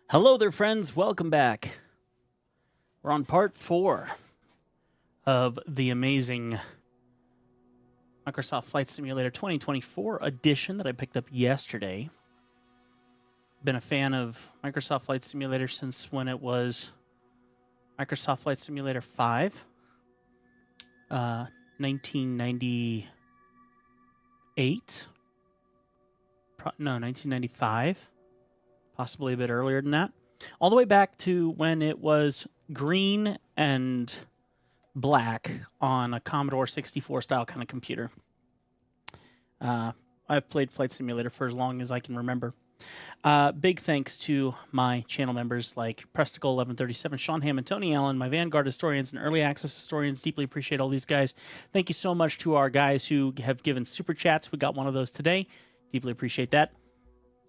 Hello there, friends. Welcome back. We're on part 4 of the amazing Microsoft Flight Simulator 2024 edition that I picked up yesterday. Been a fan of Microsoft Flight Simulator since when it was Microsoft Flight Simulator 5, 1998. No, 1995. Possibly a bit earlier than that. All the way back to when it was green and black on a Commodore 64 style kind of computer. I've played Flight Simulator for as long as I can remember. Big thanks to my channel members like Presticle1137, Sean Hammond, Tony Allen, my Vanguard historians, and early access historians. Deeply appreciate all these guys. Thank you so much to our guys who have given super chats. We got one of those today. Deeply appreciate that.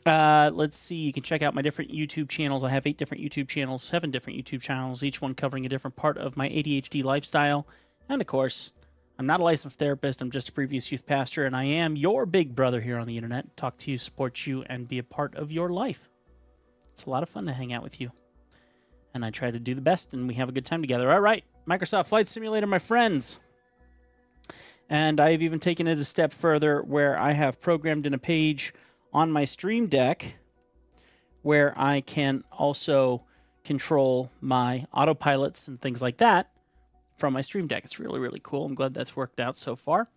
Let's see. You can check out my different YouTube channels. I have 8 different YouTube channels, 7 different YouTube channels, each one covering a different part of my ADHD lifestyle. And of course, I'm not a licensed therapist. I'm just a previous youth pastor, and I am your big brother here on the internet. Talk to you, support you, and be a part of your life. It's a lot of fun to hang out with you. And I try to do the best, and we have a good time together. All right, Microsoft Flight Simulator, my friends. And I've even taken it a step further where I have programmed in a page on my Stream Deck where I can also control my autopilots and things like that from my Stream Deck. It's really, really cool. I'm glad that's worked out so far.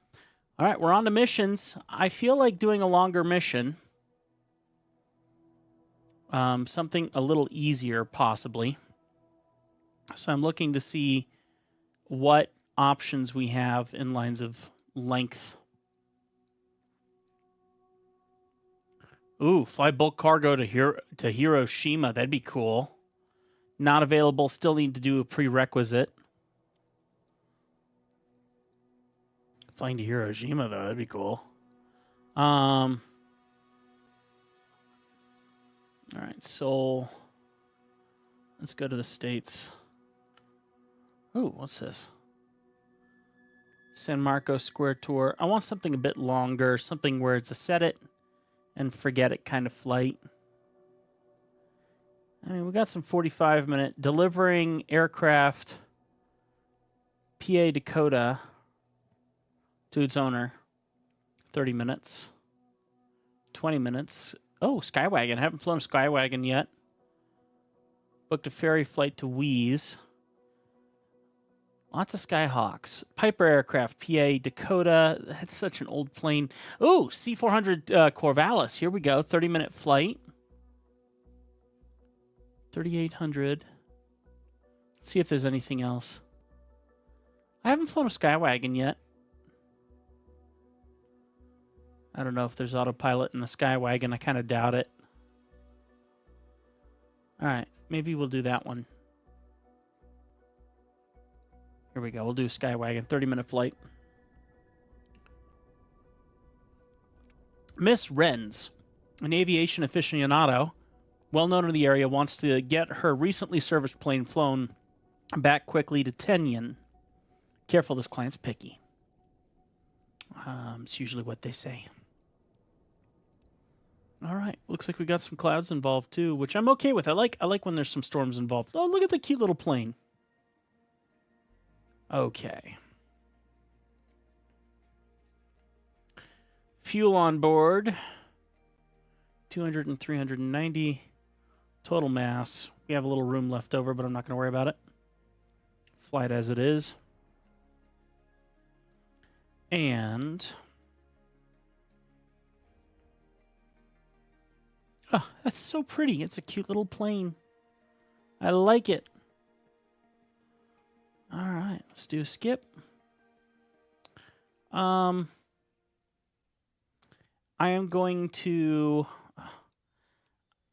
All right, we're on to missions. I feel like doing a longer mission. Something a little easier, possibly. So I'm looking to see what options we have in lines of length. Ooh, fly bulk cargo to Hiroshima. That'd be cool. Not available. Still need to do a prerequisite. Flying to Hiroshima, though. That'd be cool. All right, Seoul. Let's go to the States. Ooh, what's this? San Marcos Square Tour. I want something a bit longer. Something where it's a set it and forget it kind of flight. I mean, we got some 45-minute delivering aircraft PA Dakota to its owner. 30 minutes. 20 minutes. Oh, Skywagon. I haven't flown a Skywagon yet. Booked a ferry flight to Wheeze. Lots of Skyhawks. Piper aircraft, PA Dakota. That's such an old plane. Ooh, C-400 Corvallis. Here we go. 30-minute flight. 3,800. Let's see if there's anything else. I haven't flown a Skywagon yet. I don't know if there's autopilot in the Skywagon. I kind of doubt it. All right. Maybe we'll do that one. Here we go. We'll do a Skywagon. 30-minute flight. Miss Renz, an aviation aficionado, well known in the area, wants to get her recently serviced plane flown back quickly to Tenyon. Careful, this client's picky. It's usually what they say. All right. Looks like we got some clouds involved too, which I'm okay with. I like when there's some storms involved. Oh, look at the cute little plane. Okay. Fuel on board. 200 and 390. Total mass. We have a little room left over, but I'm not going to worry about it. Flight as it is. And... oh, that's so pretty. It's a cute little plane. I like it. All right, let's do a skip. I am going to...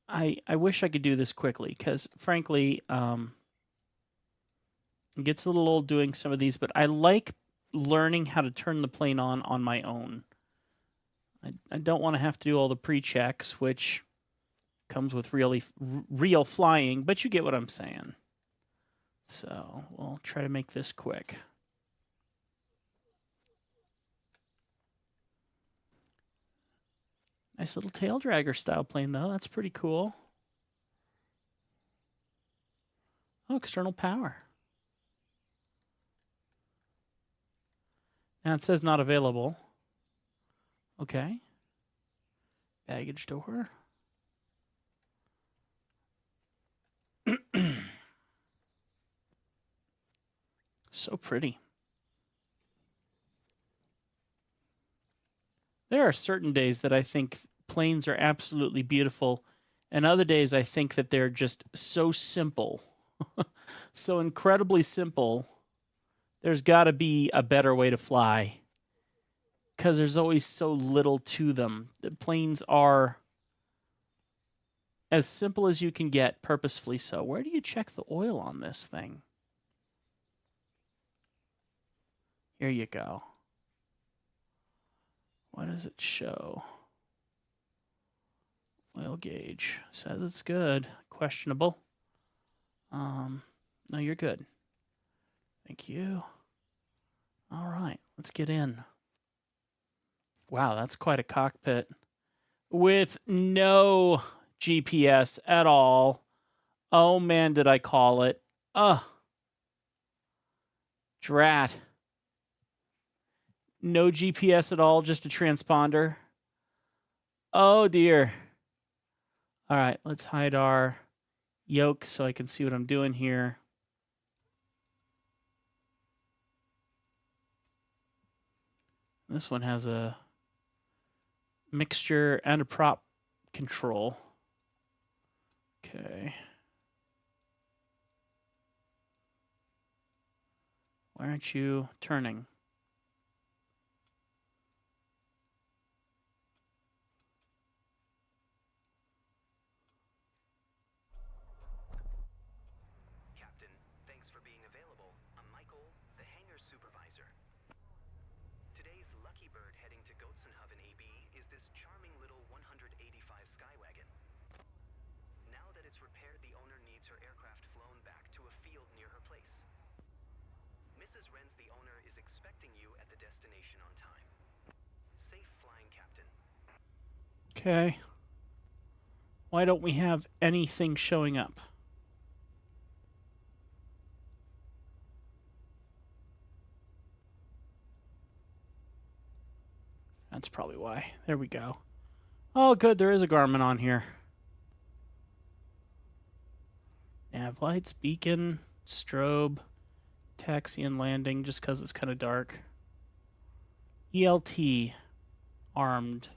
I wish I could do this quickly, because, frankly, it gets a little old doing some of these, but I like learning how to turn the plane on my own. I don't want to have to do all the pre-checks, which comes with real flying, but you get what I'm saying. So we'll try to make this quick. Nice little tail dragger style plane, though. That's pretty cool. Oh, external power. Now it says not available. Okay. Baggage door. So pretty. There are certain days that I think planes are absolutely beautiful, and other days I think that they're just so simple. So incredibly simple. There's got to be a better way to fly, because there's always so little to them. The planes are as simple as you can get, purposefully so. Where do you check the oil on this thing? Here you go. What does it show? Oil gauge. Says it's good. Questionable. No, you're good. Thank you. All right, let's get in. Wow, that's quite a cockpit. With no GPS at all. Oh man, did I call it. Drat. No GPS at all, just a transponder. Oh dear. All right, let's hide our yoke so I can see what I'm doing here. This one has a mixture and a prop control. Okay. Why aren't you turning? Captain, thanks for being available. I'm Michael, the hangar supervisor. Today's lucky bird heading to Goetzenhoven AB is this charming little 185 Skywagon. Now that it's repaired, the owner needs her aircraft flown back to a field near her place. Mrs. Renz, the owner, is expecting you at the destination on time. Safe flying, Captain. Okay. Why don't we have anything showing up? That's probably why. There we go. Oh, good. There is a Garmin on here. Nav lights, beacon, strobe, taxi and landing, just because it's kind of dark. ELT, armed.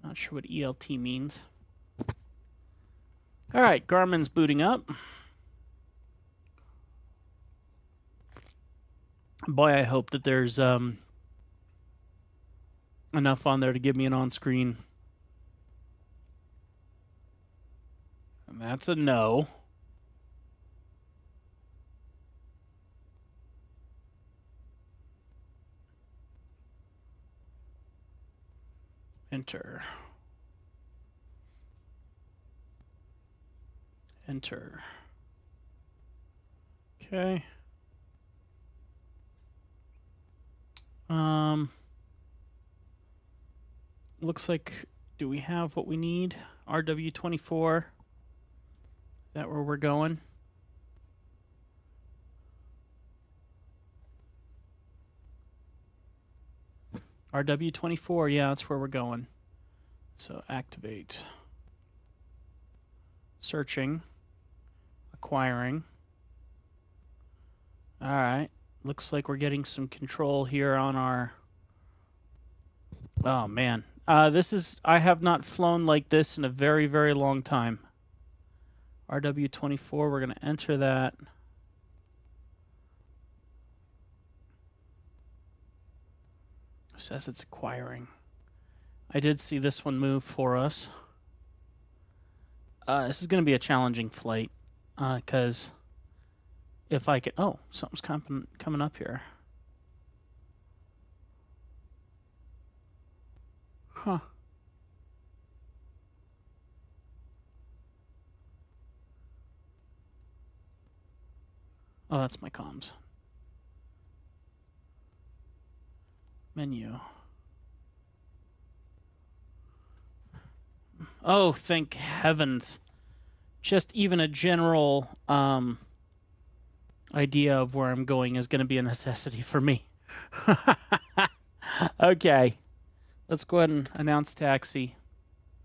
Not sure what ELT means. All right, Garmin's booting up. Boy, I hope that there's enough on there to give me an on-screen. And that's a no. Enter. Enter. Okay. Looks like, do we have what we need? RW24. Is that where we're going? RW24, yeah, that's where we're going. So activate. Searching. Acquiring. All right. Looks like we're getting some control here on our... Oh, man. This is... I have not flown like this in a very, very long time. RW24, we're going to enter that. It says it's acquiring. I did see this one move for us. This is going to be a challenging flight, because if I can... Oh, something's coming up here. Huh. Oh, that's my comms. Menu. Oh, thank heavens. just even a general idea of where I'm going is going to be a necessity for me. Okay, let's go ahead and announce taxi.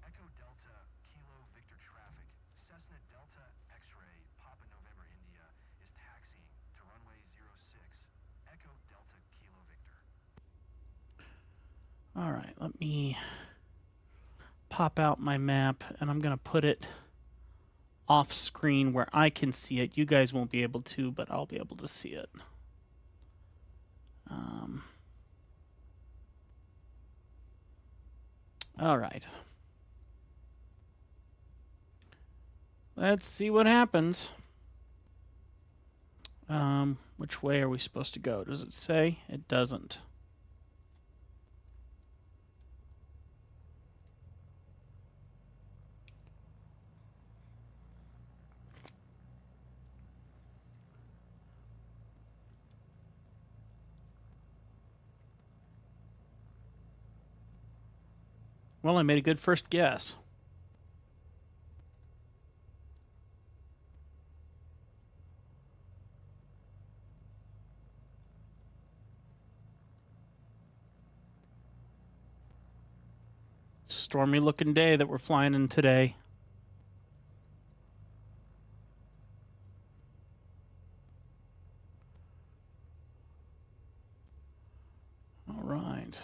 Echo Delta Kilo Victor traffic. Cessna Delta X-ray Papa November India is taxiing to runway 06. Echo Delta Kilo Victor. All right, let me pop out my map, and I'm going to put it off screen where I can see it. You guys won't be able to, but I'll be able to see it. All right. Let's see what happens. Which way are we supposed to go? Does it say? It doesn't. Well, I made a good first guess. Stormy looking day that we're flying in today. All right.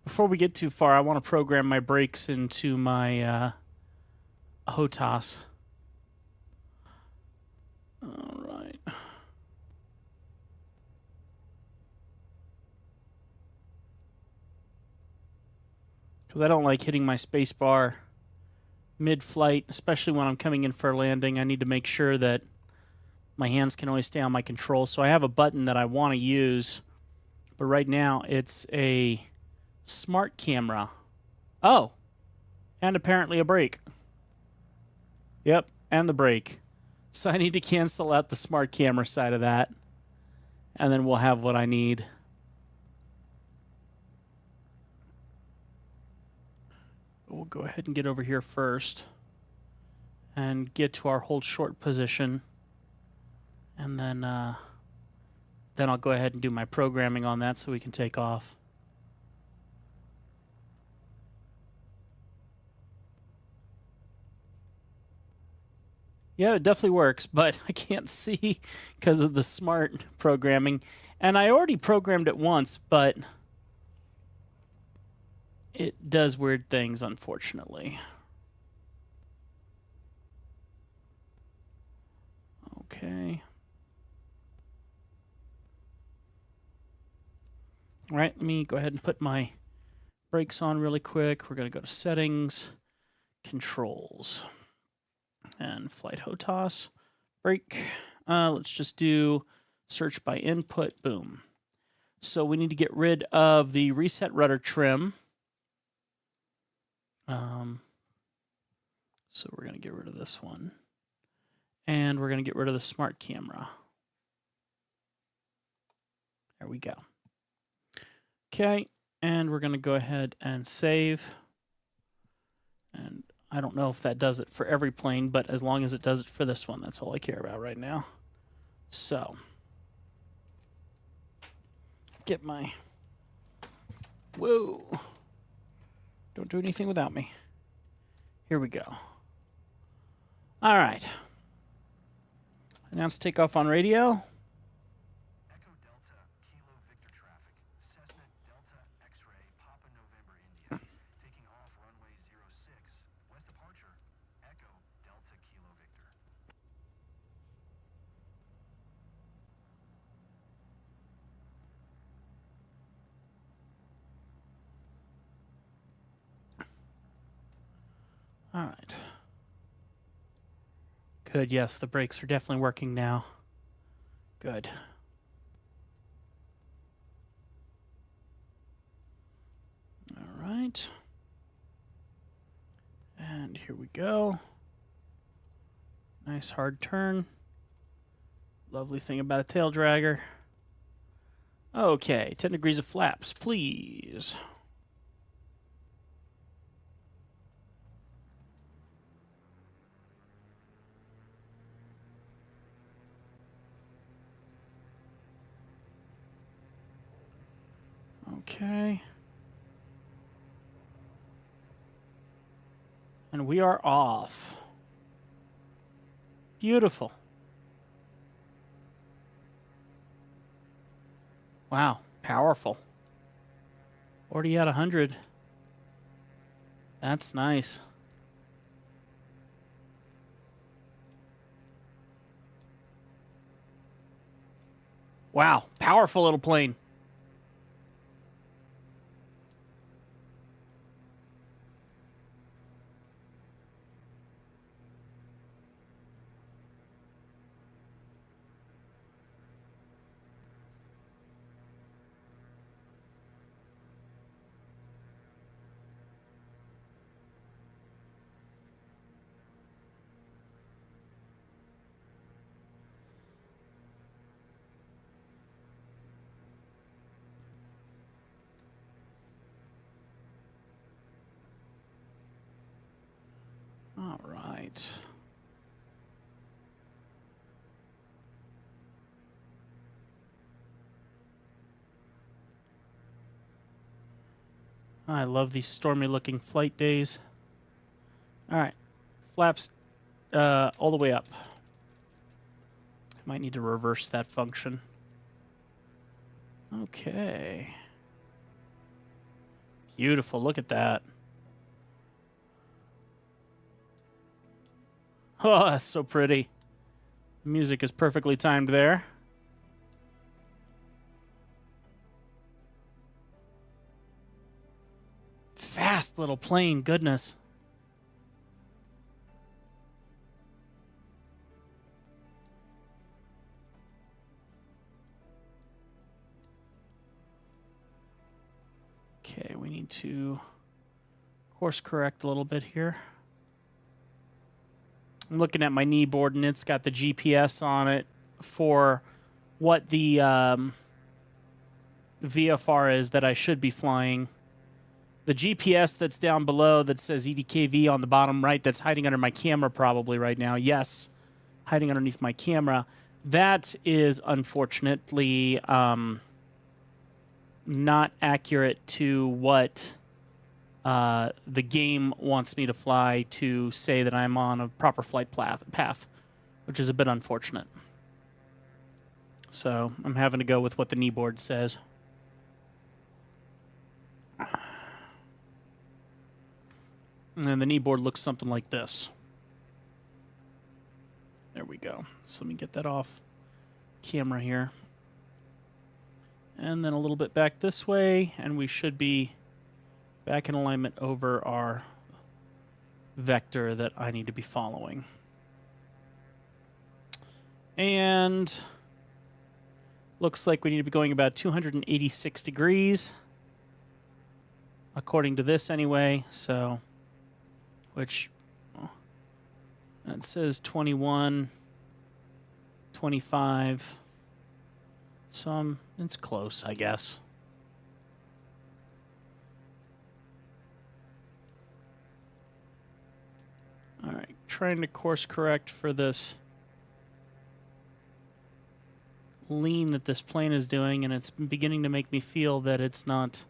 Before we get too far, I want to program my brakes into my HOTAS. All right. Because I don't like hitting my space bar mid-flight, especially when I'm coming in for a landing. I need to make sure that my hands can always stay on my controls. So I have a button that I want to use, but right now it's a smart camera. Oh, and apparently a brake. Yep, and the brake. So I need to cancel out the smart camera side of that, and then we'll have what I need. We'll go ahead and get over here first and get to our hold short position, and then I'll go ahead and do my programming on that so we can take off. Yeah, it definitely works, but I can't see because of the smart programming. And I already programmed it once, but it does weird things, unfortunately. Okay. All right, let me go ahead and put my brakes on really quick. We're going to go to settings, controls, and flight HOTAS. Brake. Let's just do search by input. Boom. So we need to get rid of the reset rudder trim. So we're going to get rid of this one. And we're going to get rid of the smart camera. There we go. Okay, and we're going to go ahead and save. And I don't know if that does it for every plane, but as long as it does it for this one, that's all I care about right now. So, get my... Whoa. Don't do anything without me. Here we go. All right. Announce takeoff on radio. Echo Delta Kilo Victor traffic. Cessna Delta X-ray Papa November India taking off runway 06. West departure. Echo Delta Kilo Victor. All right. Good, yes, the brakes are definitely working now. Good. All right. And here we go. Nice hard turn. Lovely thing about a tail dragger. Okay, 10 degrees of flaps, please. Okay. And we are off. Beautiful. Wow, powerful. Already at 100. That's nice. Wow, powerful little plane. All right. I love these stormy looking flight days. All right. Flaps all the way up. Might need to reverse that function. Okay. Beautiful. Look at that. Oh, that's so pretty. Music is perfectly timed there. Fast little plane, goodness. Okay, we need to course correct a little bit here. I'm looking at my knee board and it's got the GPS on it for what the VFR is that I should be flying. The GPS that's down below that says EDKV on the bottom right, that's hiding under my camera probably right now. Yes, hiding underneath my camera. That is unfortunately not accurate to what the game wants me to fly to say that I'm on a proper flight path, which is a bit unfortunate. So I'm having to go with what the knee board says. And then the knee board looks something like this. There we go. So let me get that off camera here. And then a little bit back this way, and we should be back in alignment over our vector that I need to be following. And looks like we need to be going about 286 degrees, according to this anyway. So, which, well, that says 21, 25. So it's close, I guess. All right, trying to course correct for this lean that this plane is doing, and it's beginning to make me feel that it's not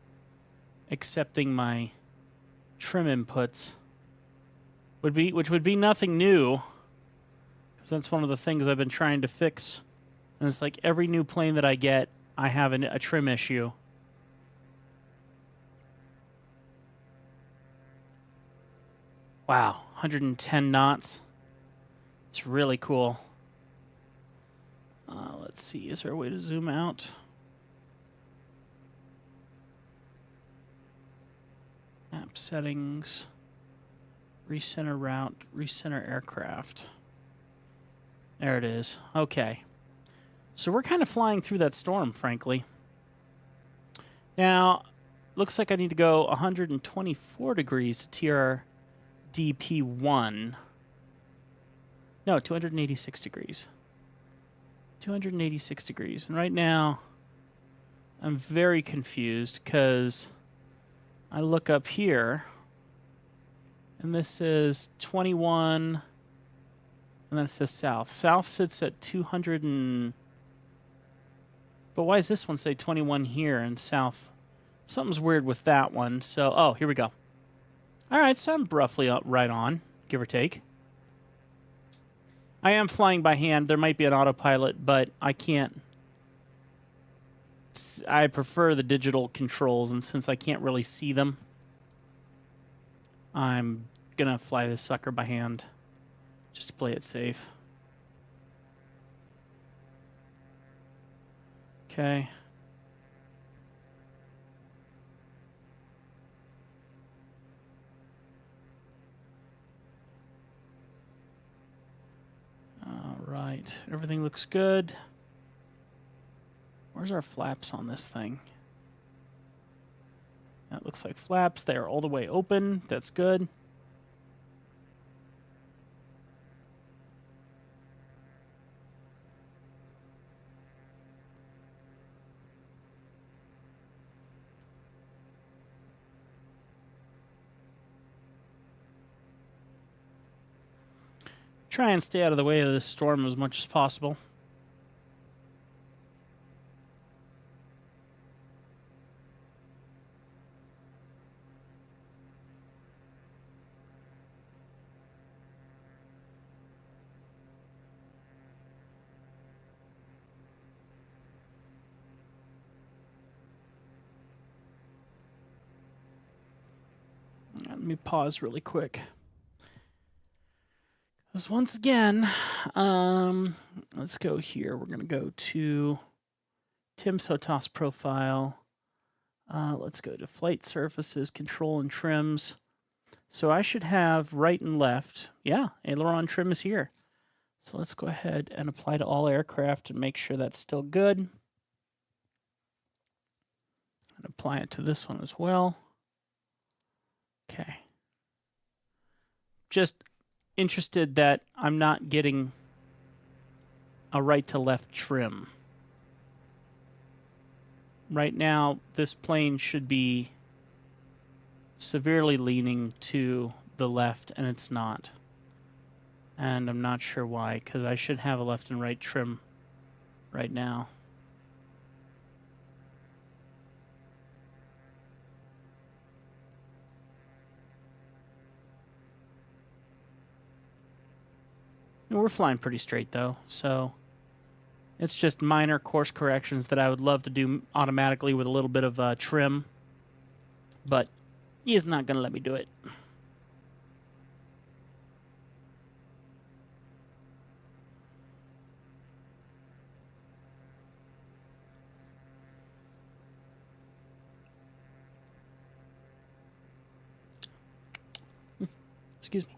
accepting my trim inputs, which would be nothing new, because that's one of the things I've been trying to fix. And it's like every new plane that I get, I have a trim issue. Wow, 110 knots. It's really cool. Let's see, is there a way to zoom out? Map settings, recenter route, recenter aircraft. There it is. Okay. So we're kind of flying through that storm, frankly. Now, looks like I need to go 124 degrees to TRDP1. No, 286 degrees. 286 degrees. And right now, I'm very confused because I look up here and this is 21 and then it says south. South sits at 200 and... But why does this one say 21 here and south? Something's weird with that one. So, oh, here we go. All right, so I'm roughly right on, give or take. I am flying by hand. There might be an autopilot, but I can't. I prefer the digital controls, and since I can't really see them, I'm gonna fly this sucker by hand just to play it safe. Okay. All right, everything looks good. Where's our flaps on this thing? That looks like flaps. They are all the way open. That's good. Try and stay out of the way of this storm as much as possible. Let me pause really quick. Because once again, let's go here. We're going to go to Tim Sotas profile. Let's go to flight surfaces, control and trims. So I should have right and left. Yeah, aileron trim is here. So let's go ahead and apply to all aircraft and make sure that's still good. And apply it to this one as well. Okay. Just interested that I'm not getting a right to left trim. Right now, this plane should be severely leaning to the left, and it's not. And I'm not sure why, because I should have a left and right trim right now. And we're flying pretty straight, though, so it's just minor course corrections that I would love to do automatically with a little bit of trim, but he is not going to let me do it. Excuse me.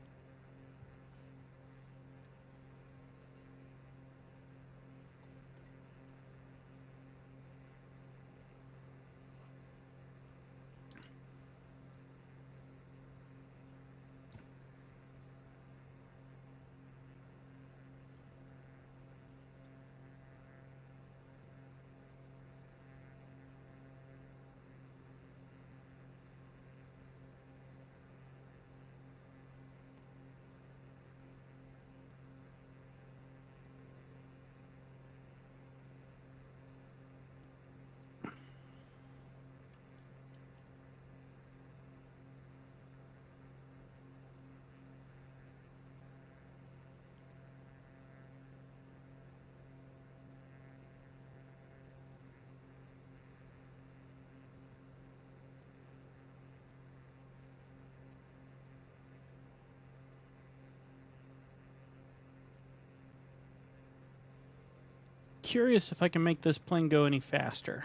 Curious if I can make this plane go any faster.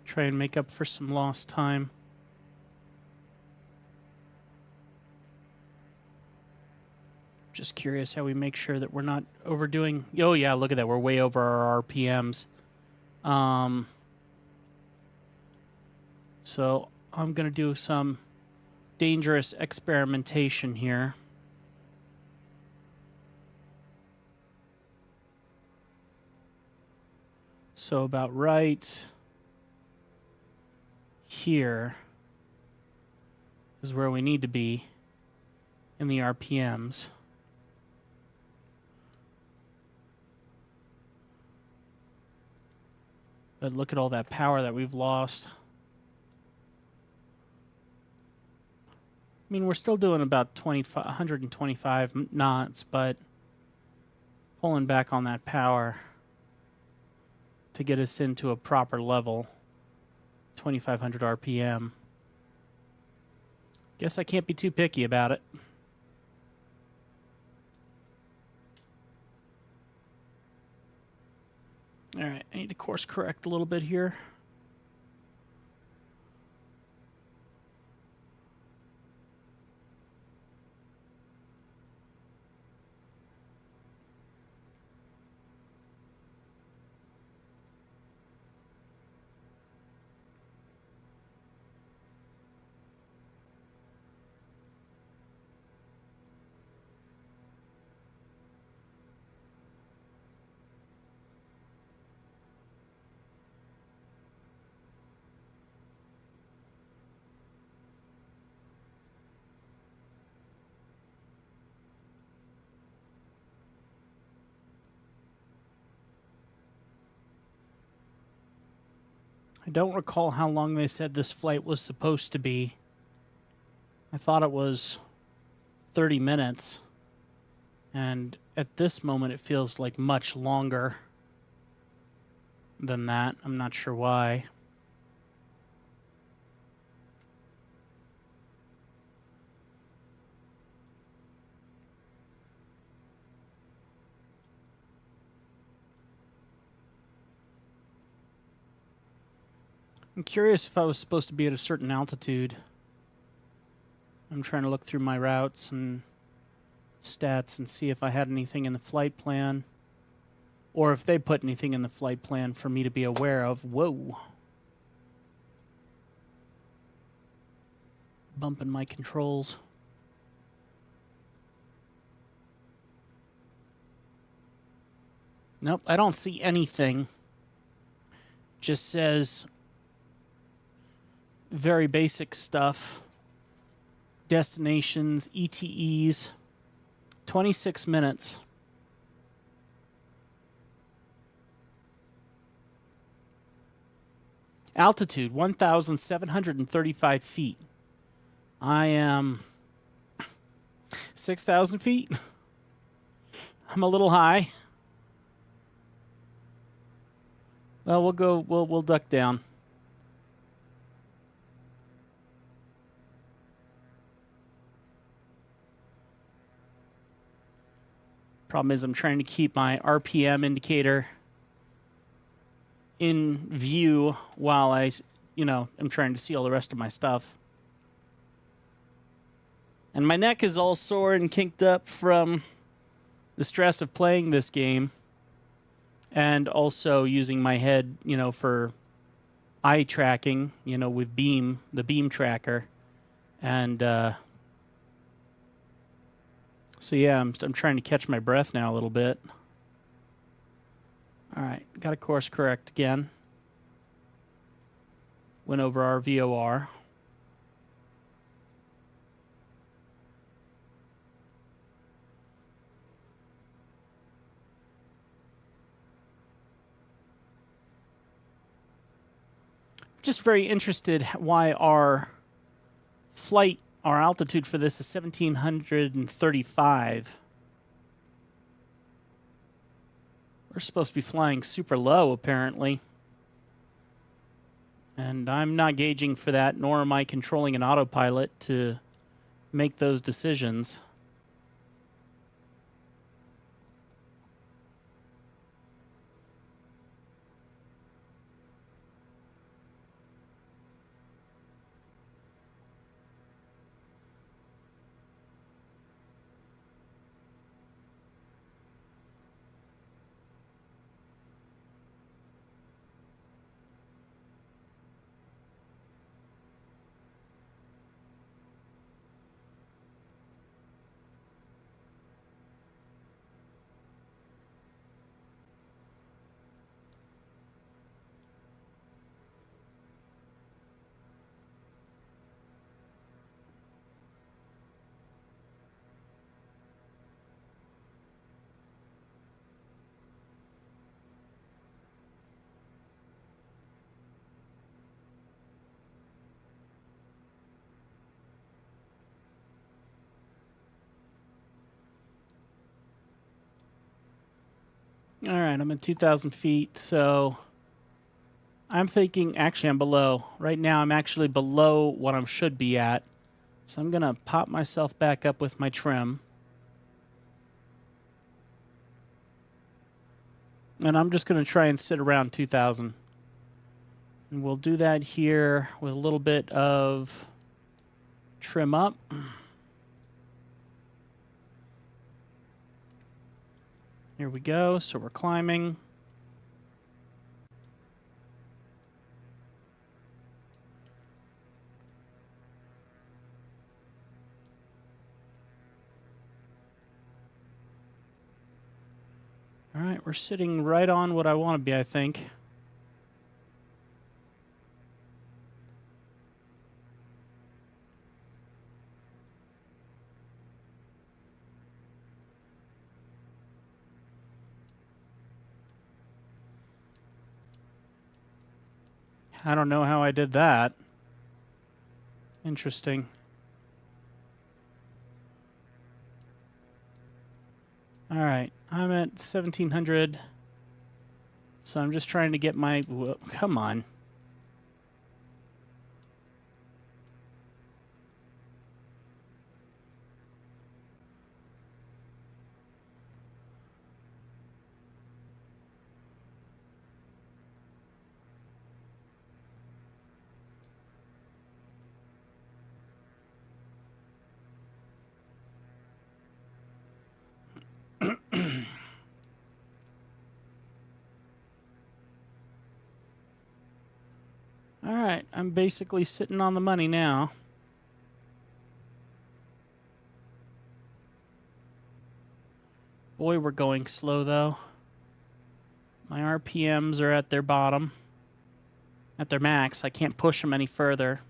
Try and make up for some lost time. Just curious how we make sure that we're not overdoing. Oh yeah, look at that. We're way over our RPMs. So I'm going to do some dangerous experimentation here. So about right here is where we need to be in the RPMs. But look at all that power that we've lost. I mean, we're still doing about 125 knots, but pulling back on that power to get us into a proper level, 2,500 RPM. Guess I can't be too picky about it. All right, I need to course correct a little bit here. I don't recall how long they said this flight was supposed to be. I thought it was 30 minutes. And at this moment, it feels like much longer than that. I'm not sure why. I'm curious if I was supposed to be at a certain altitude. I'm trying to look through my routes and stats and see if I had anything in the flight plan, or if they put anything in the flight plan for me to be aware of. Whoa. Bumping my controls. Nope, I don't see anything. Just says very basic stuff. Destinations, ETEs, 26 minutes. Altitude, 1,735 feet. I am 6,000 feet. I'm a little high. Well, we'll duck down. Problem is I'm trying to keep my RPM indicator in view while I'm trying to see all the rest of my stuff. And my neck is all sore and kinked up from the stress of playing this game and also using my head, for eye tracking, with the beam tracker. And so yeah, I'm trying to catch my breath now a little bit. All right, got to course correct again. Went over our VOR. Just very interested why our altitude for this is 1,735. We're supposed to be flying super low, apparently. And I'm not gauging for that, nor am I controlling an autopilot to make those decisions. All right, I'm at 2,000 feet, so I'm thinking, actually, I'm below. Right now, I'm actually below what I should be at. So I'm going to pop myself back up with my trim. And I'm just going to try and sit around 2,000. And we'll do that here with a little bit of trim up. Here we go. So we're climbing. All right, we're sitting right on what I want to be, I think. I don't know how I did that. Interesting. All right, I'm at 1,700. So I'm just trying to get my... Whoa, come on. All right, I'm basically sitting on the money now. Boy, we're going slow, though. My RPMs are at their bottom, at their max. I can't push them any further.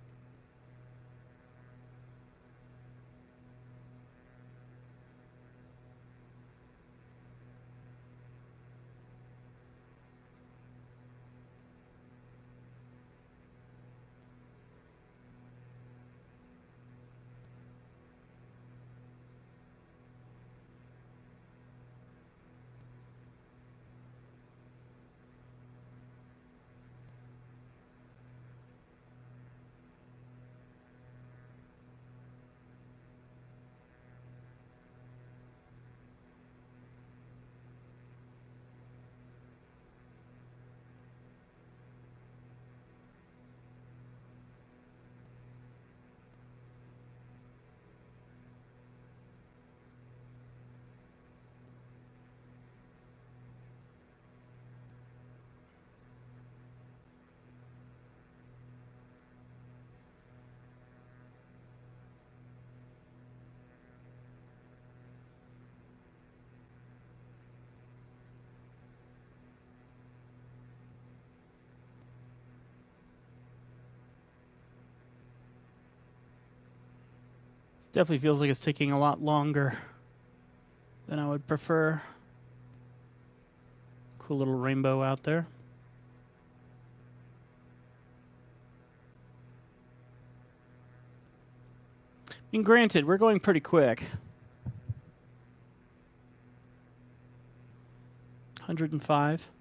Definitely feels like it's taking a lot longer than I would prefer. Cool little rainbow out there. And granted, we're going pretty quick. 105.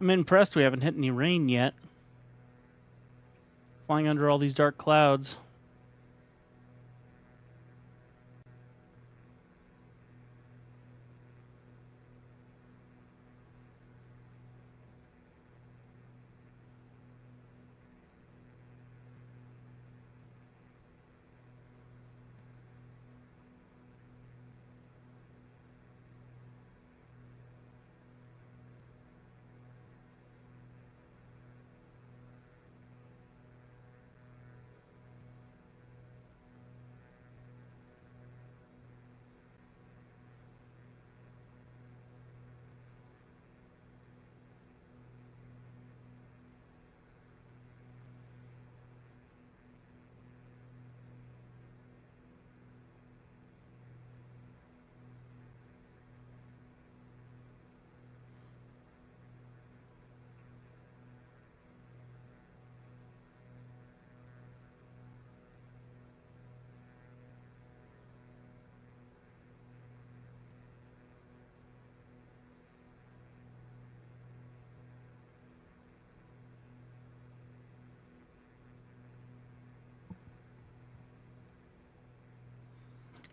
I'm impressed we haven't hit any rain yet. Flying under all these dark clouds.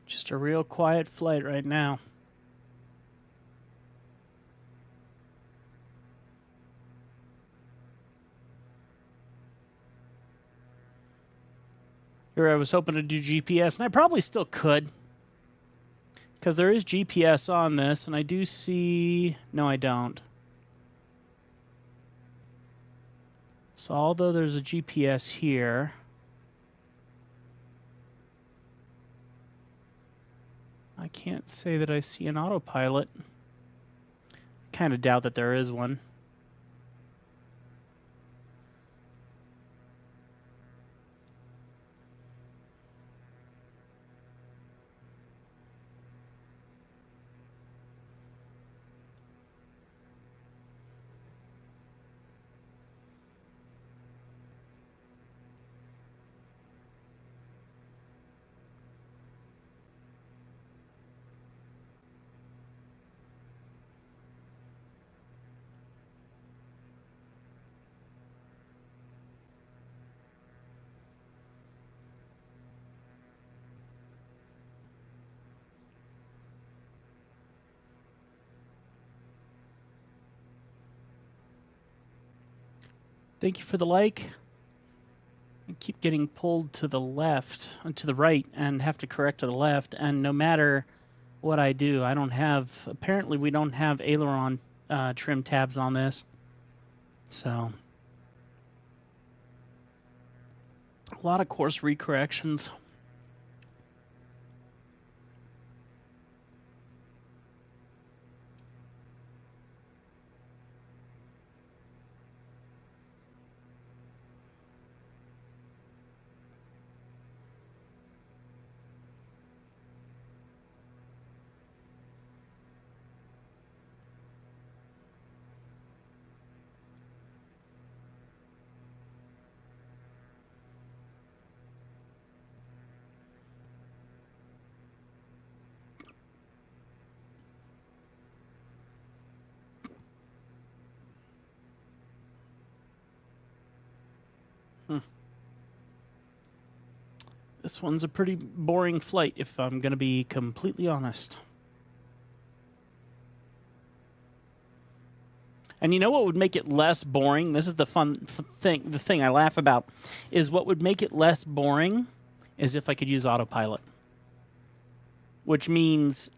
Just a real quiet flight right now. Here I was hoping to do GPS, and I probably still could, because there is GPS on this, and I do see... No, I don't. So although there's a GPS here, I can't say that I see an autopilot. Kind of doubt that there is one. Thank you for the like. I keep getting pulled to the left, to the right, and have to correct to the left. And no matter what I do, I don't have... Apparently, we don't have aileron trim tabs on this. So, a lot of course recorrections. This one's a pretty boring flight, if I'm going to be completely honest. And you know what would make it less boring? This is the thing. The thing I laugh about is what would make it less boring is if I could use autopilot, which means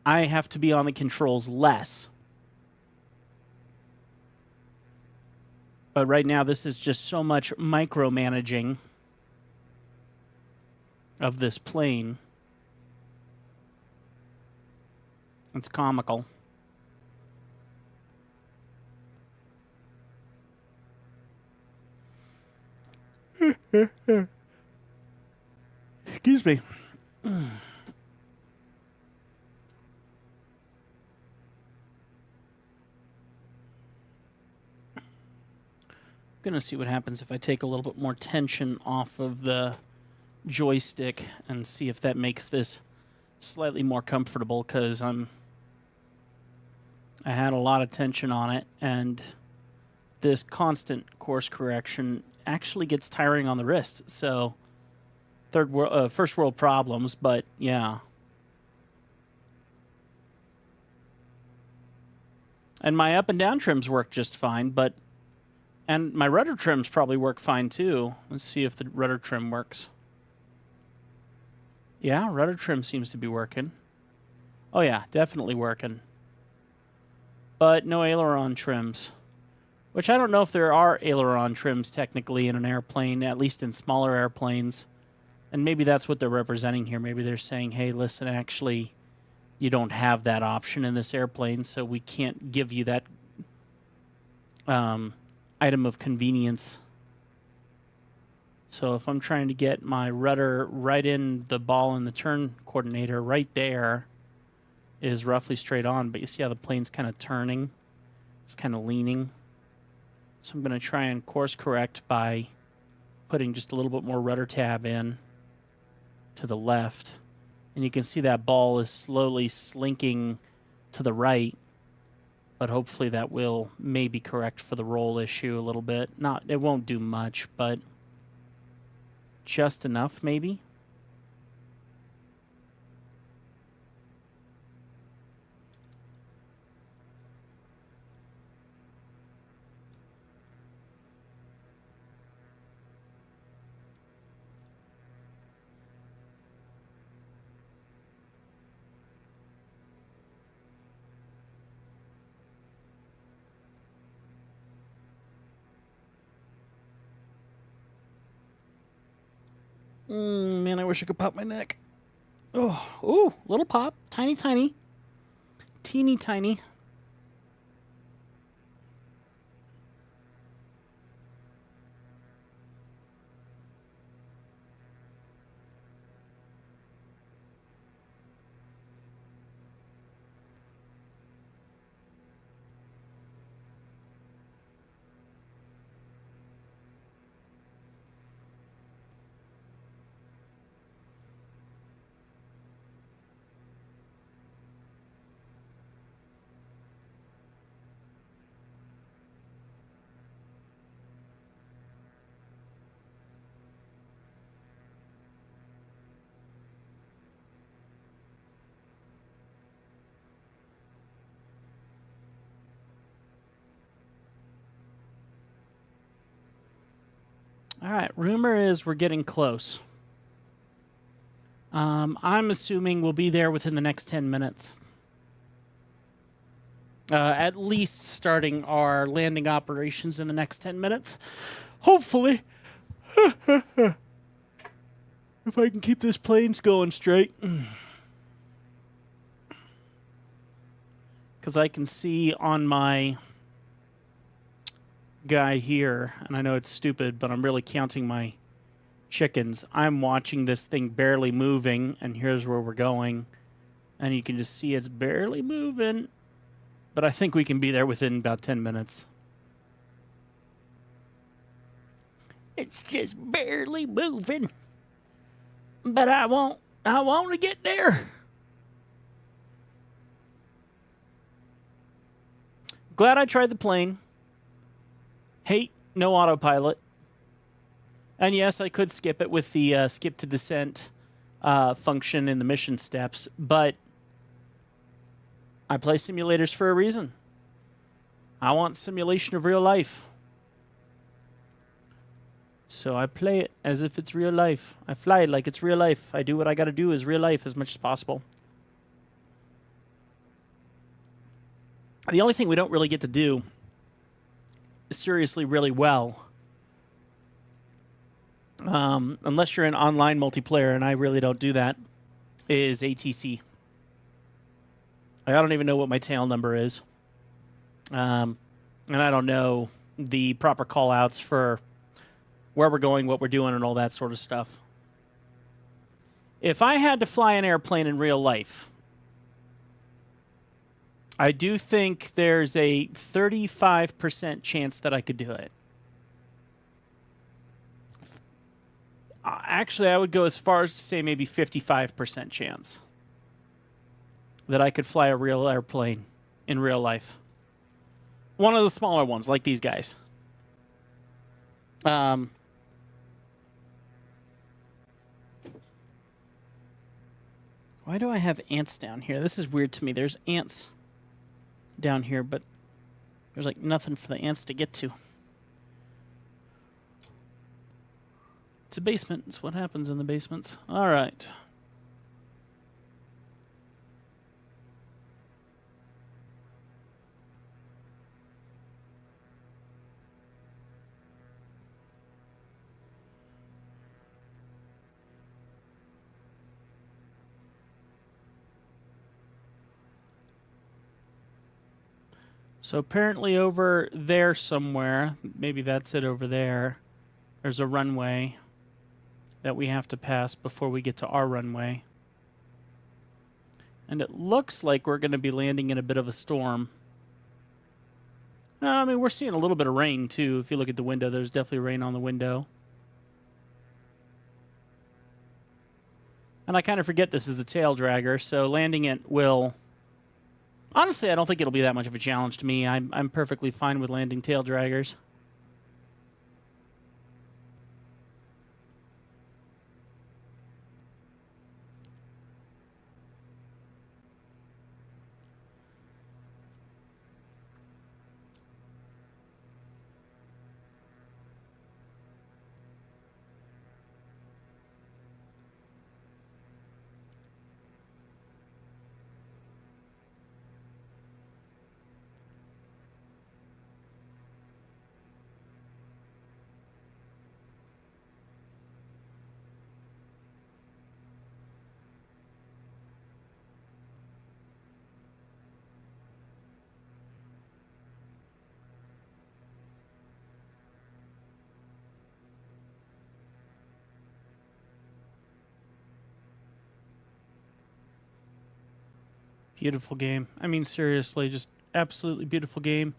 I have to be on the controls less. But right now, this is just so much micromanaging of this plane. It's comical. Excuse me. Gonna see what happens if I take a little bit more tension off of the joystick and see if that makes this slightly more comfortable, because I had a lot of tension on it, and this constant course correction actually gets tiring on the wrist. So first world problems, but yeah. And my up and down trims work just fine, and my rudder trims probably work fine too. Let's see if the rudder trim works. Yeah, rudder trim seems to be working. Oh yeah, definitely working. But no aileron trims. Which I don't know if there are aileron trims technically in an airplane, at least in smaller airplanes. And maybe that's what they're representing here. Maybe they're saying, hey, listen, actually, you don't have that option in this airplane, so we can't give you that item of convenience. So if I'm trying to get my rudder right in the ball and the turn coordinator right there is roughly straight on, but you see how the plane's kind of turning? It's kind of leaning. So I'm going to try and course correct by putting just a little bit more rudder tab in to the left. And you can see that ball is slowly slinking to the right, but hopefully that will maybe correct for the roll issue a little bit. It won't do much, but just enough maybe. Man, I wish I could pop my neck. Oh, ooh, little pop. Tiny, tiny. Teeny, tiny. All right, rumor is we're getting close. I'm assuming we'll be there within the next 10 minutes. At least starting our landing operations in the next 10 minutes. Hopefully. If I can keep this plane going straight. Because I can see on my guy here, and I know it's stupid, but I'm really counting my chickens. I'm watching this thing barely moving, and here's where we're going. And you can just see it's barely moving. But I think we can be there within about 10 minutes. It's just barely moving. But I want to get there. Glad I tried the plane. Hate no autopilot. And yes, I could skip it with the skip to descent function in the mission steps, but I play simulators for a reason. I want simulation of real life. So I play it as if it's real life. I fly it like it's real life. I do what I got to do as real life as much as possible. The only thing we don't really get to do seriously really well, unless you're in online multiplayer, and I really don't do that, is ATC. I don't even know what my tail number is. And I don't know the proper call-outs for where we're going, what we're doing, and all that sort of stuff. If I had to fly an airplane in real life, I do think there's a 35% chance that I could do it. Actually, I would go as far as to say maybe 55% chance that I could fly a real airplane in real life. One of the smaller ones, like these guys. Why do I have ants down here? This is weird to me. There's ants down here, but there's like nothing for the ants to get to. It's a basement. It's what happens in the basements. All right. So apparently over there somewhere, maybe that's it over there, there's a runway that we have to pass before we get to our runway. And it looks like we're going to be landing in a bit of a storm. I mean, we're seeing a little bit of rain, too. If you look at the window, there's definitely rain on the window. And I kind of forget this is the tail dragger, so landing it will... Honestly, I don't think it'll be that much of a challenge to me. I'm perfectly fine with landing tail draggers. Beautiful game. I mean, seriously, just absolutely beautiful game.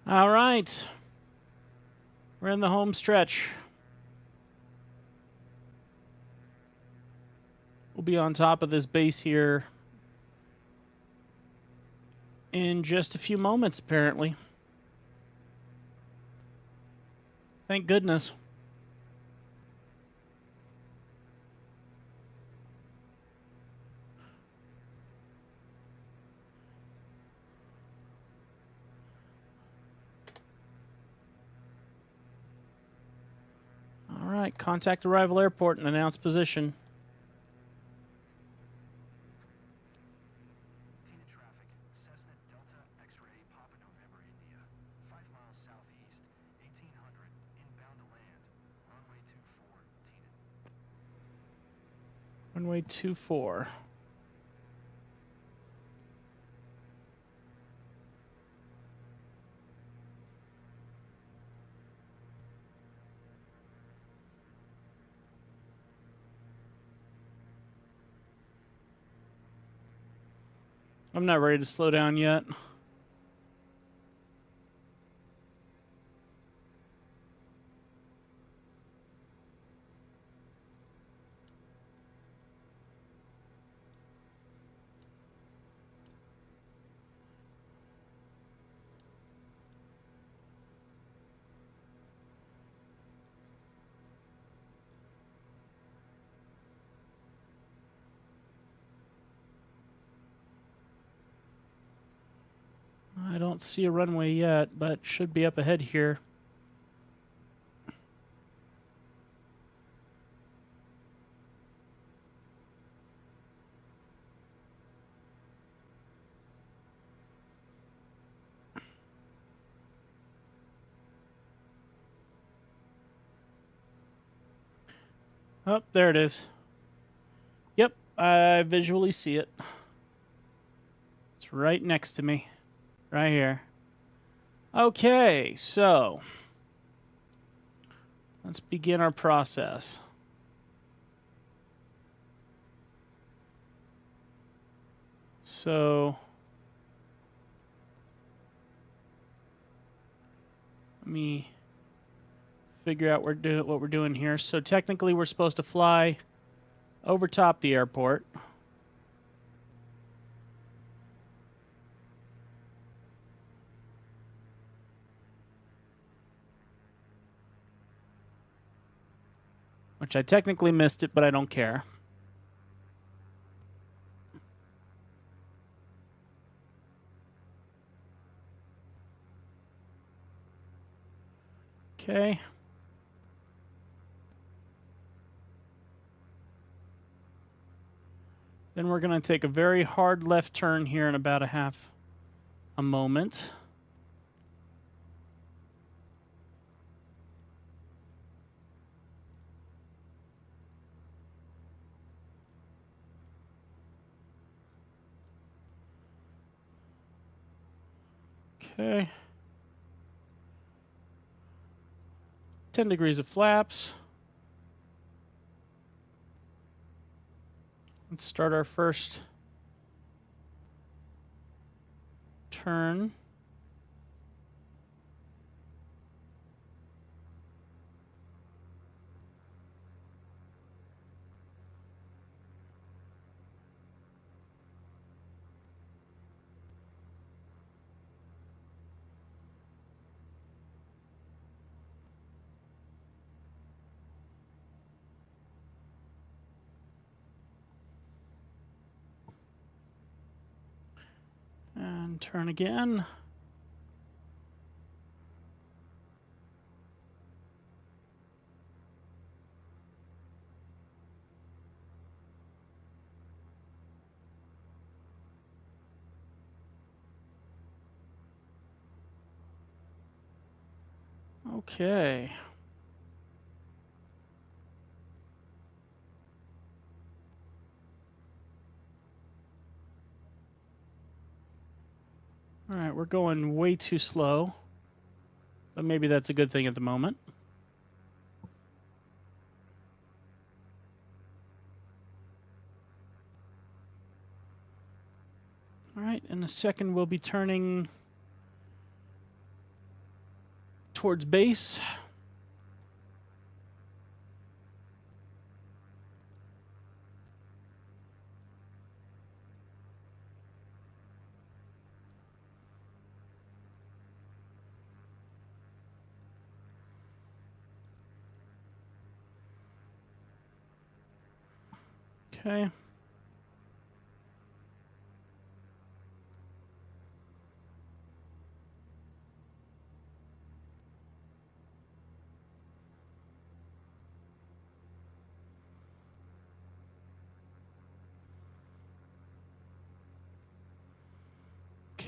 All right. We're in the home stretch. We'll be on top of this base here in just a few moments, apparently. Thank goodness. All right, contact arrival airport and announce position. Tina traffic, Cessna Delta X-ray Papa November India. 5 miles southeast, 1800, inbound to land. Runway 24, Tina. Runway 24. I'm not ready to slow down yet. I don't see a runway yet, but should be up ahead here. Oh, there it is. Yep, I visually see it. It's right next to me. Right here. Okay, so let's begin our process. So let me figure out what we're doing here. So technically we're supposed to fly over top the airport. Which I technically missed it, but I don't care. Okay. Then we're going to take a very hard left turn here in about a moment. Okay. 10 degrees of flaps. Let's start our first turn. And turn again. Okay. All right, we're going way too slow, but maybe that's a good thing at the moment. All right, in a second we'll be turning towards base. Okay.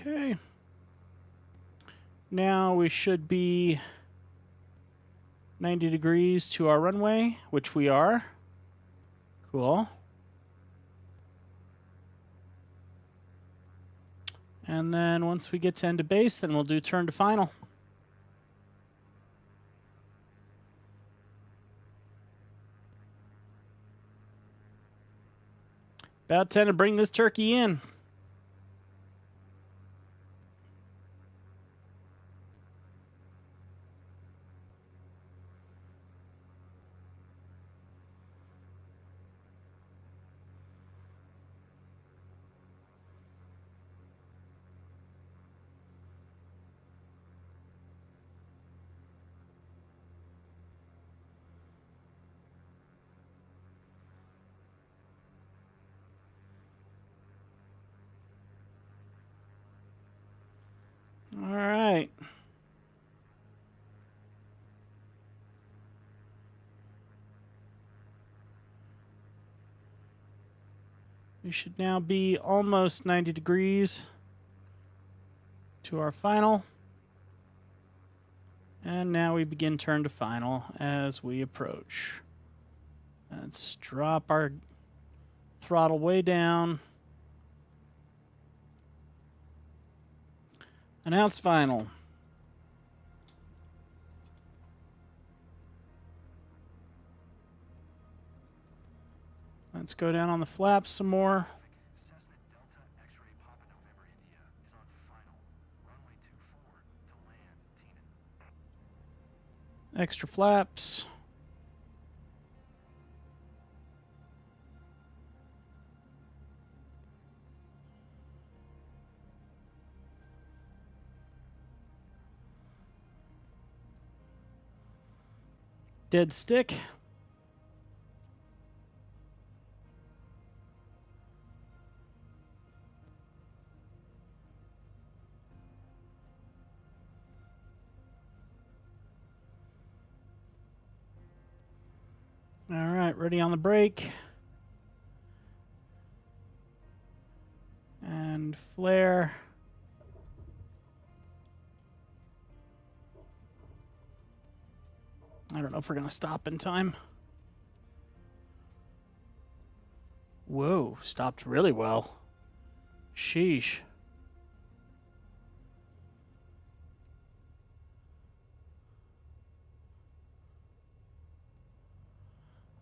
Okay. Now we should be 90 degrees to our runway, which we are. Cool. And then once we get to end of base, then we'll do turn to final. About time to bring this turkey in. All right. We should now be almost 90 degrees to our final. And now we begin turn to final as we approach. Let's drop our throttle way down. Announce final. Let's go down on the flaps some more. Cessna Delta X-ray Papa November India is on final. Runway 24 to land, Tina. Extra flaps. Dead stick. All right, ready on the brake. And flare. I don't know if we're going to stop in time. Whoa, stopped really well. Sheesh.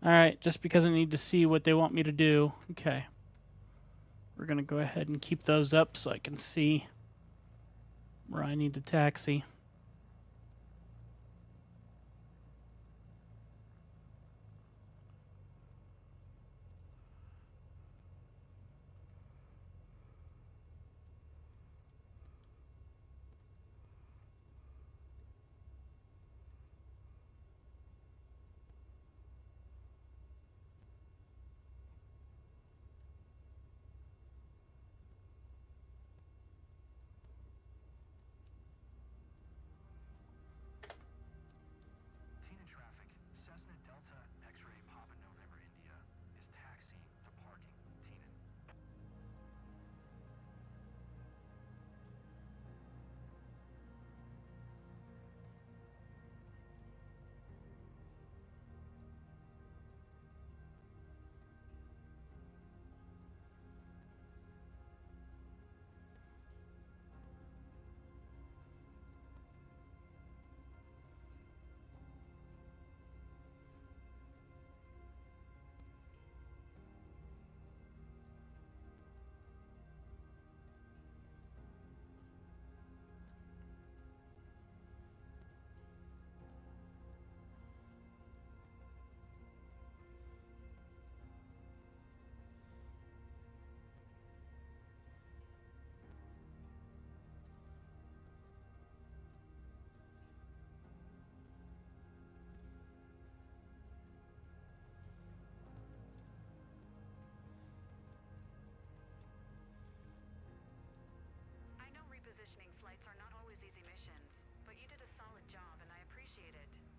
All right, just because I need to see what they want me to do. Okay. We're going to go ahead and keep those up so I can see where I need to taxi.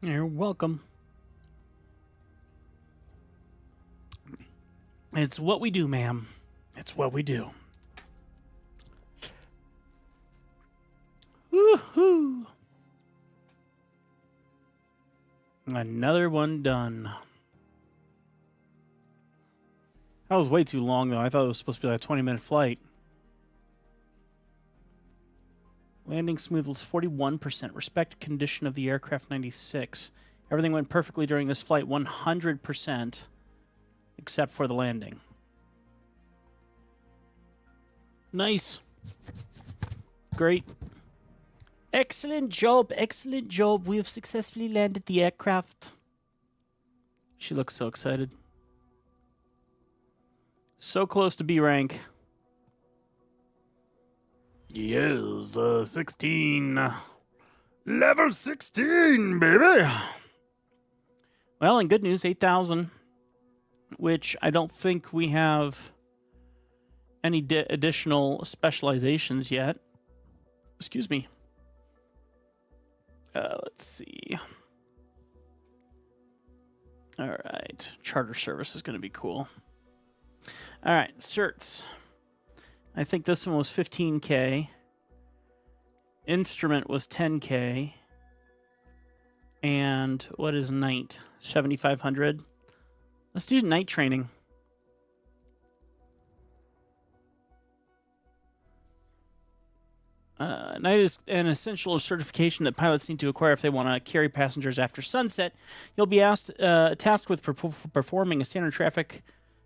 You're welcome. It's what we do, ma'am. It's what we do. Woohoo! Another one done. That was way too long, though. I thought it was supposed to be like a 20-minute flight. Landing smooth was 41%. Respect condition of the aircraft 96. Everything went perfectly during this flight 100%, except for the landing. Nice. Great. Excellent job. Excellent job. We have successfully landed the aircraft. She looks so excited. So close to B rank. Yes, 16. Level 16, baby. Well, and good news, 8,000, which I don't think we have any additional specializations yet. Excuse me. Let's see. All right. Charter service is going to be cool. All right. Certs. I think this one was 15K. Instrument was 10K. And what is night? 7,500. Let's do night training. Night is an essential certification that pilots need to acquire if they want to carry passengers after sunset. You'll be tasked with performing a standard traffic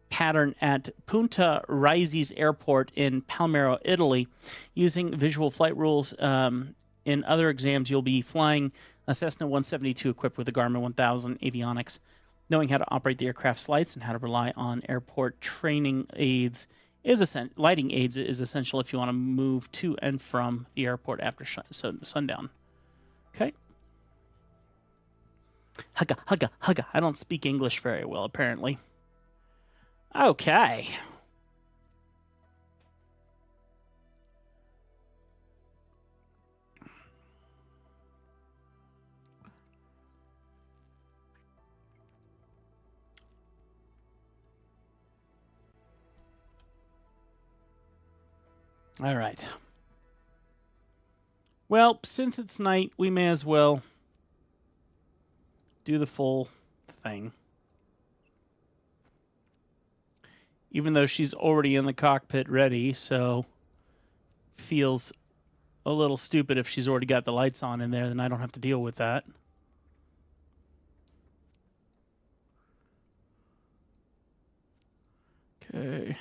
pattern at Punta Raisi's airport in Palmero, Italy, using visual flight rules. In other exams, you'll be flying a Cessna 172 equipped with a Garmin 1000 avionics. Knowing how to operate the aircraft's lights and how to rely on airport training aids lighting aids is essential if you want to move to and from the airport after sundown. Okay. Hugga. I don't speak English very well, apparently. Okay. All right. Well, since it's night, we may as well do the full thing. Even though she's already in the cockpit ready, so feels a little stupid if she's already got the lights on in there, then I don't have to deal with that. Okay.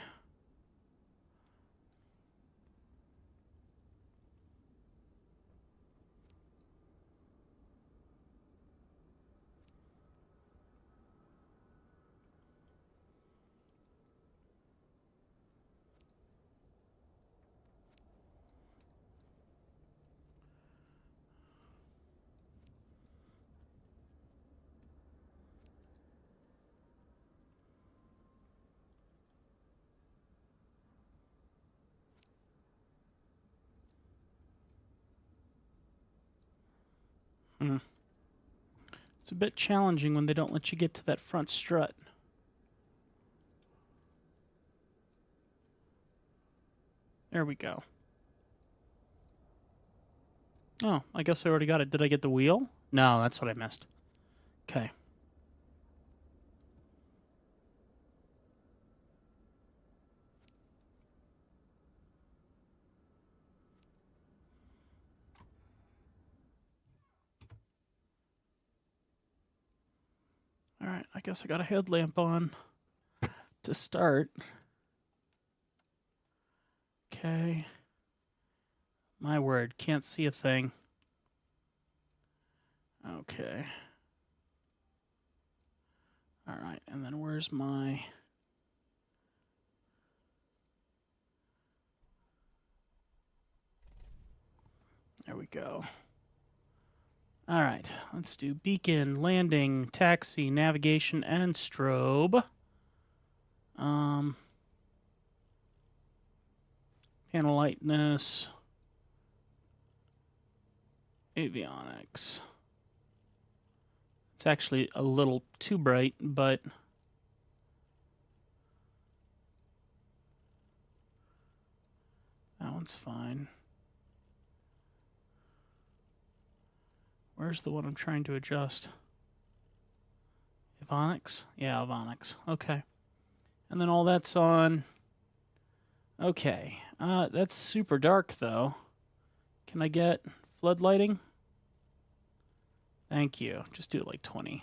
It's a bit challenging when they don't let you get to that front strut. There we go. Oh, I guess I already got it. Did I get the wheel? No, that's what I missed. Okay. All right, I guess I got a headlamp on to start. Okay. My word, can't see a thing. Okay. All right, and then where's my... There we go. All right, let's do beacon, landing, taxi, navigation, and strobe. Panel lightness, avionics, It's actually a little too bright, but that one's fine. Where's the one I'm trying to adjust? Avonix? Yeah, Avonix. Okay. And then all that's on. Okay. That's super dark, though. Can I get floodlighting? Thank you. Just do it like 20.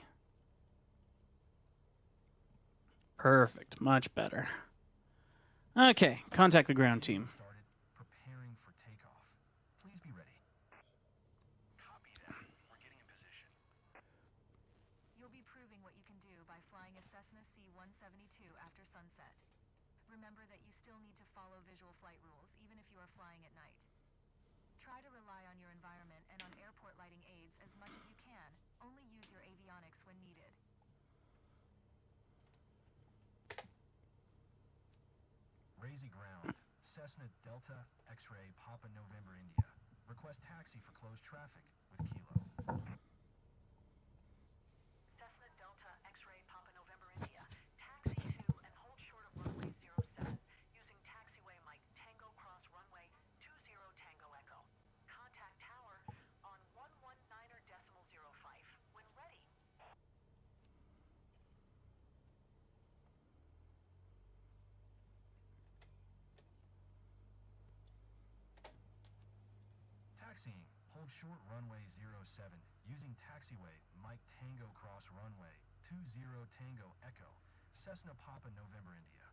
Perfect. Much better. Okay. Contact the ground team. Started preparing for takeoff. Please be ready. Copy that. We're getting in position. You'll be proving what you can do by flying a Cessna C-172 after sunset. Remember that you still need to follow visual flight rules, even if you are flying at night. Try to rely on your environment and on airport lighting aids as much as you can. Only use your avionics when needed. Razy ground. Cessna Delta X-ray Papa November India. Request taxi for closed traffic with Kilo. Cessna Delta X-ray Papa November India. Taxi to and hold short of runway 07 using taxiway Mike Tango cross runway 20 Tango Echo. Contact tower on 119.05 when ready. Taxiing. Hold short runway 07 using taxiway Mike Tango cross runway 20 Tango Echo. Cessna Papa November India.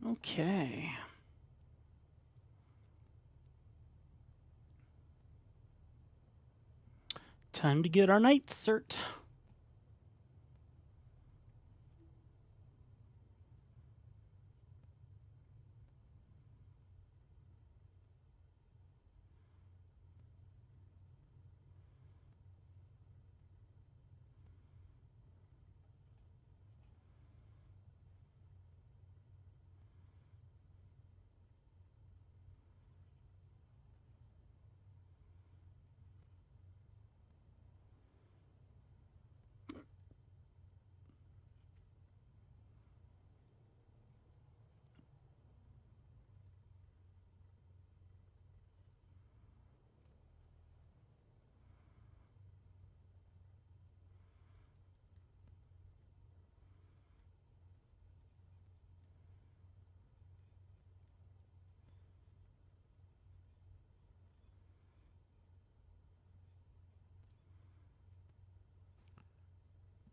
Okay. Time to get our night cert.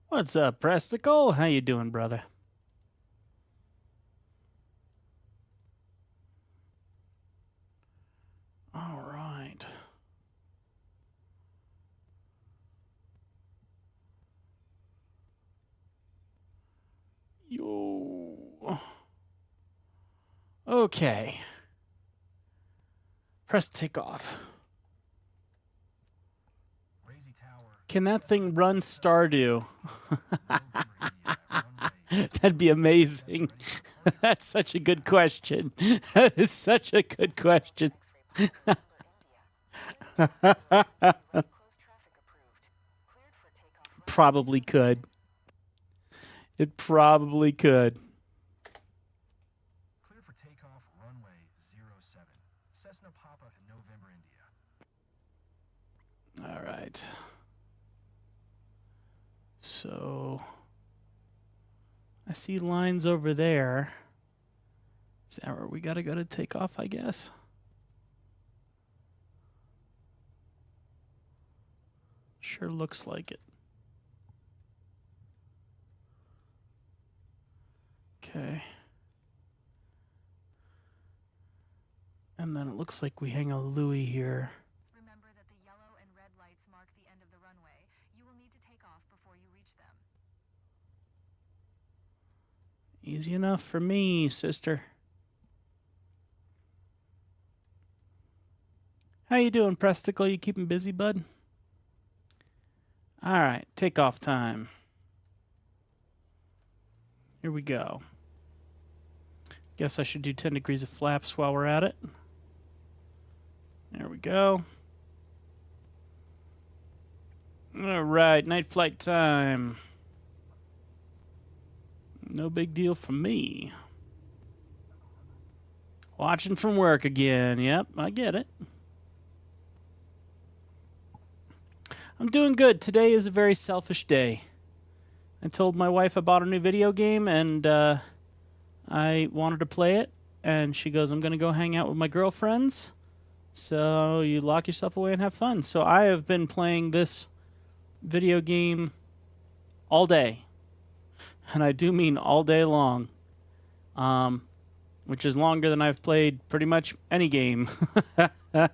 What's up, Presticle? How you doing, brother? All right. Yo. Okay. Press takeoff. Razy Tower. Can that thing run Stardew? November India. Runway. That'd be amazing. That's such a good question. That is such a good question. Closed traffic approved. Cleared for takeoff. Probably could. It probably could. Clear for takeoff runway 07. Cessna Papa November India. All right. So I see lines over there. Is that where we gotta go to take off, I guess? Sure looks like it. Okay. And then it looks like we hang a Louis here. Remember that the yellow and red lights mark the end of the runway. You will need to take off before you reach them. Easy enough for me, sister. How you doing, Presticle? You keeping busy, bud? All right, takeoff time. Here we go. Guess I should do 10 degrees of flaps while we're at it. There we go. All right, night flight time. No big deal for me. Watching from work again. Yep, I get it. I'm doing good. Today is a very selfish day. I told my wife I bought a new video game and I wanted to play it. And she goes, I'm going to go hang out with my girlfriends. So you lock yourself away and have fun. So I have been playing this video game all day. And I do mean all day long. Which is longer than I've played pretty much any game. I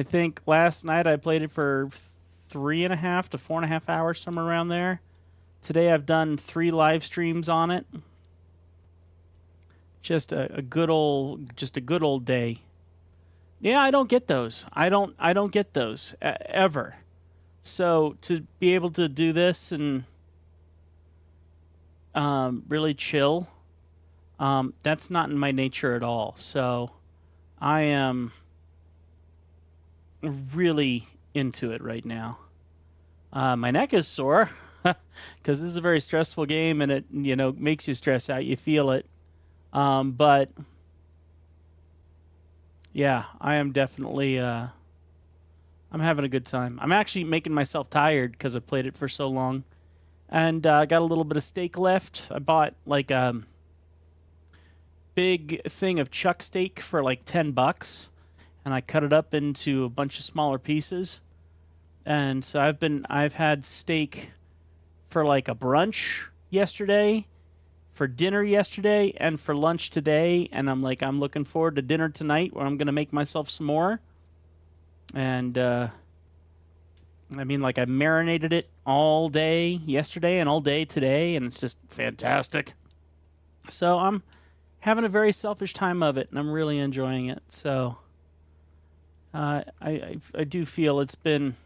think last night I played it for 3.5 to 4.5 hours, somewhere around there. Today I've done 3 live streams on it. Just a good old day. Yeah, I don't get those. I don't get those ever. So to be able to do this and really chill, that's not in my nature at all. So I am really into it right now. My neck is sore because this is a very stressful game and it makes you stress out. You feel it. But yeah, I am definitely I'm having a good time. I'm actually making myself tired because I played it for so long. And I got a little bit of steak left. I bought like a big thing of chuck steak for like $10, and I cut it up into a bunch of smaller pieces. And so I've had steak for like a brunch yesterday, for dinner yesterday, and for lunch today. And I'm looking forward to dinner tonight, where I'm gonna make myself some more. And I marinated it all day yesterday and all day today, and it's just fantastic. So I'm having a very selfish time of it, and I'm really enjoying it. So I do feel it's been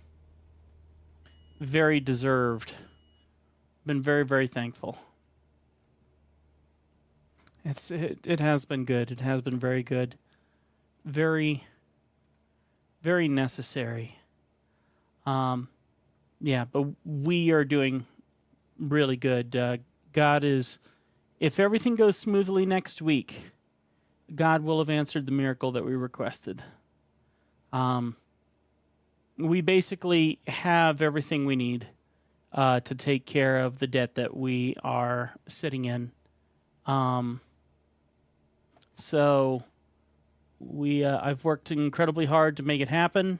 very deserved. Been very, very thankful. It has been good. It has been very good. Very, very necessary. Yeah, but we are doing really good. God is, if everything goes smoothly next week, God will have answered the miracle that we requested. We basically have everything we need to take care of the debt that we are sitting in. So I've worked incredibly hard to make it happen.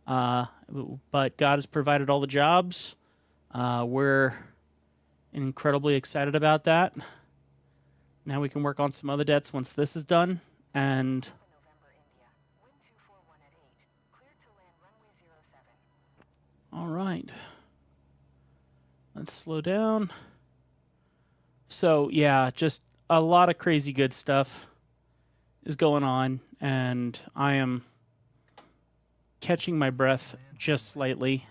But God has provided all the jobs. We're incredibly excited about that. Now we can work on some other debts once this is done. And November, India. Wind 241 at 8. Cleared to land runway 07. all right, let's slow down. So yeah, just a lot of crazy good stuff is going on, and I am catching my breath just slightly.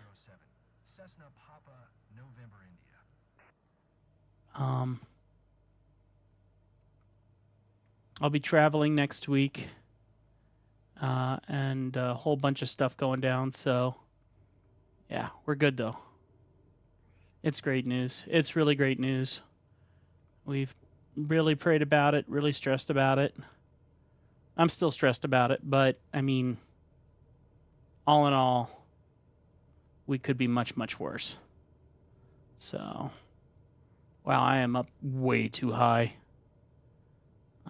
Cessna Papa, November, India. I'll be traveling next week, and a whole bunch of stuff going down. So, yeah, we're good though. It's great news. It's really great news. We've really prayed about it, really stressed about it. I'm still stressed about it, but I mean, all in all, we could be much, much worse. So, wow, I am up way too high.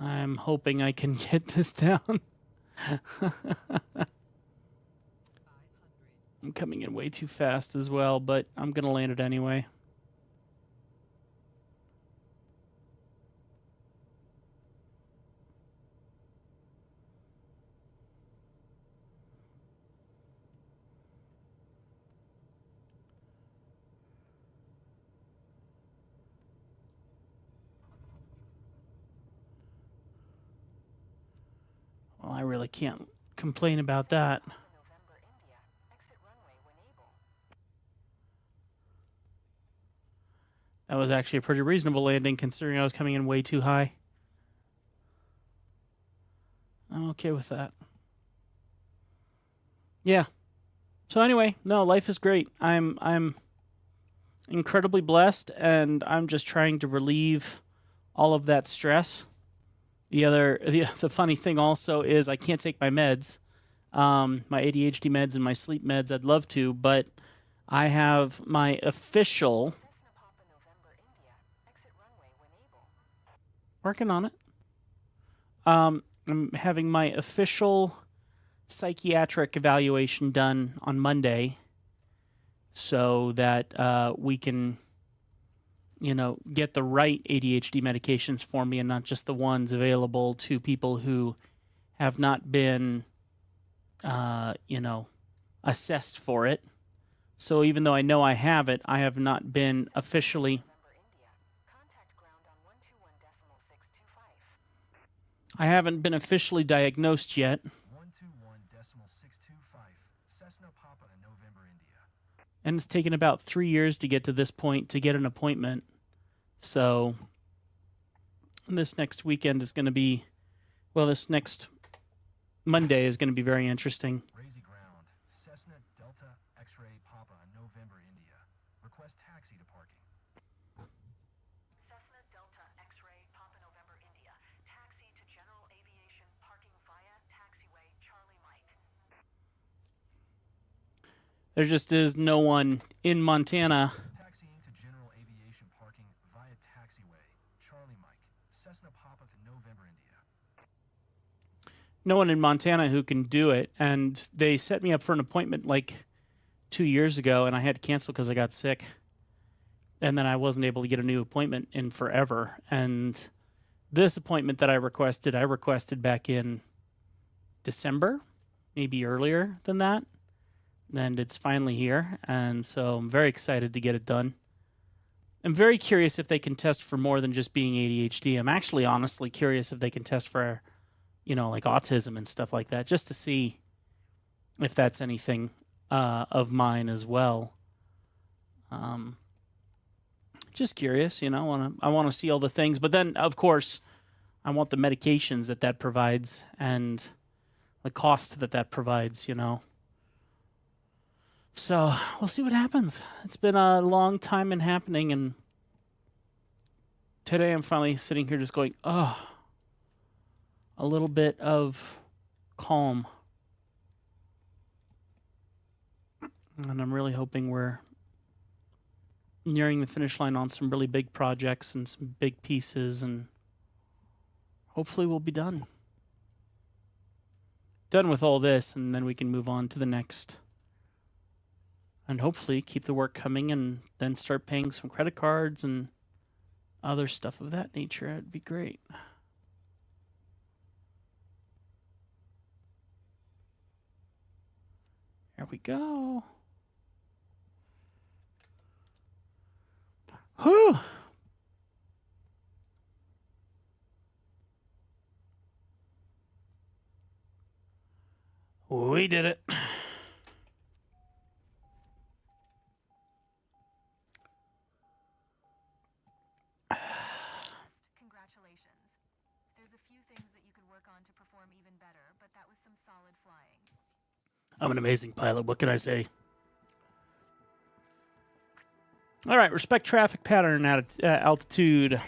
I'm hoping I can get this down. I'm coming in way too fast as well, but I'm going to land it anyway. Well, I really can't complain about that. November, India. Exit runway when able. That was actually a pretty reasonable landing considering I was coming in way too high. I'm okay with that. Yeah. So anyway, no, life is great. I'm incredibly blessed, and I'm just trying to relieve all of that stress. The funny thing also is I can't take my meds, my ADHD meds and my sleep meds. I'd love to, but I have my official. Cessna Papa November, India. Exit runway when able. Working on it. I'm having my official psychiatric evaluation done on Monday so that we can, get the right ADHD medications for me and not just the ones available to people who have not been, assessed for it. So even though I know I have it, I have not been officially. November, India. Contact ground on 121.625. I haven't been officially diagnosed yet. 121.625. Cessna Papa November, India. And it's taken about 3 years to get to this point to get an appointment. So this next weekend is going to be, this next Monday is going to be very interesting. Razy ground. Cessna Delta X-ray Papa November, India. Request taxi to parking. Cessna Delta X-ray Papa November, India. Taxi to General Aviation parking via taxiway Charlie Mike. There just is no one in Montana. Taxiing to General Aviation parking via taxiway Charlie Mike. Cessna Papa November, India. No one in Montana who can do it. And they set me up for an appointment like 2 years ago, and I had to cancel because I got sick. And then I wasn't able to get a new appointment in forever. And this appointment that I requested back in December, maybe earlier than that. And it's finally here. And so I'm very excited to get it done. I'm very curious if they can test for more than just being ADHD. I'm actually honestly curious if they can test for, like autism and stuff like that, just to see if that's anything of mine as well. Just curious, I want to see all the things. But then, of course, I want the medications that provides and the cost that provides, So we'll see what happens. It's been a long time in happening, and today I'm finally sitting here just going, a little bit of calm. And I'm really hoping we're nearing the finish line on some really big projects and some big pieces, and hopefully we'll be done with all this, and then we can move on to the next. And hopefully keep the work coming and then start paying some credit cards and other stuff of that nature. It'd be great. There we go. Whew. We did it. Congratulations. There's a few things that you could work on to perform even better, but that was some solid flying. I'm an amazing pilot. What can I say? All right. Respect traffic pattern altitude.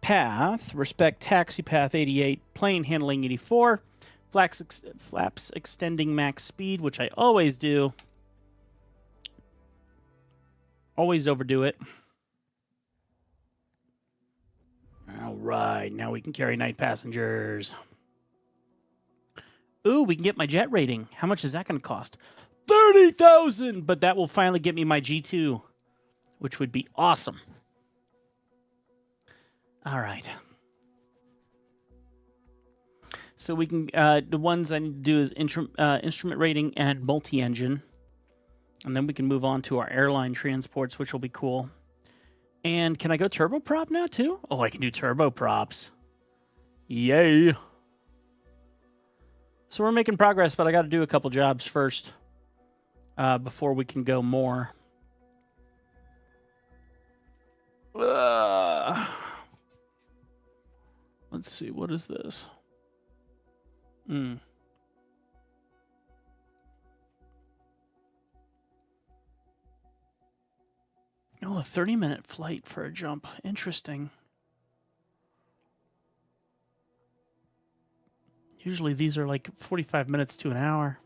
Path. Respect taxi path 88. Plane handling 84. Flaps extending max speed, which I always do. Always overdo it. All right, now we can carry night passengers. Ooh, we can get my jet rating. How much is that going to cost? 30,000, but that will finally get me my G2, which would be awesome. All right. So we can, the ones I need to do is instrument rating and multi-engine. And then we can move on to our airline transports, which will be cool. And can I go turboprop now, too? Oh, I can do turboprops. Yay. So we're making progress, but I got to do a couple jobs first before we can go more. Let's see, what is this? Oh, a 30-minute flight for a jump. Interesting. Usually these are like 45 minutes to an hour.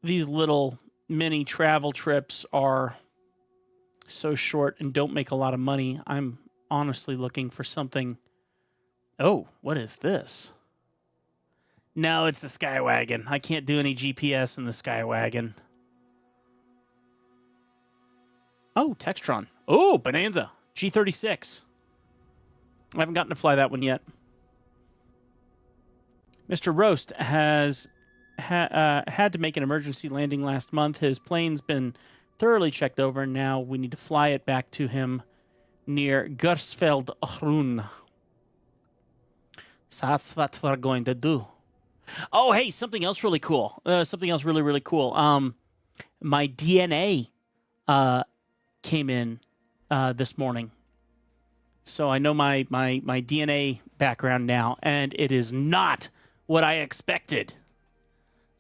These little mini travel trips are so short and don't make a lot of money. I'm honestly looking for something. Oh, what is this? No, it's the Skywagon. I can't do any GPS in the Skywagon. Oh, Textron. Oh, Bonanza. G36. I haven't gotten to fly that one yet. Mr. Roast has had to make an emergency landing last month. His plane's been thoroughly checked over, and now we need to fly it back to him near Gersfeld, Groen. So that's what we're going to do. Oh, hey, something else really cool. Something else really, really cool. My DNA came in this morning. So I know my DNA background now, and it is not what I expected.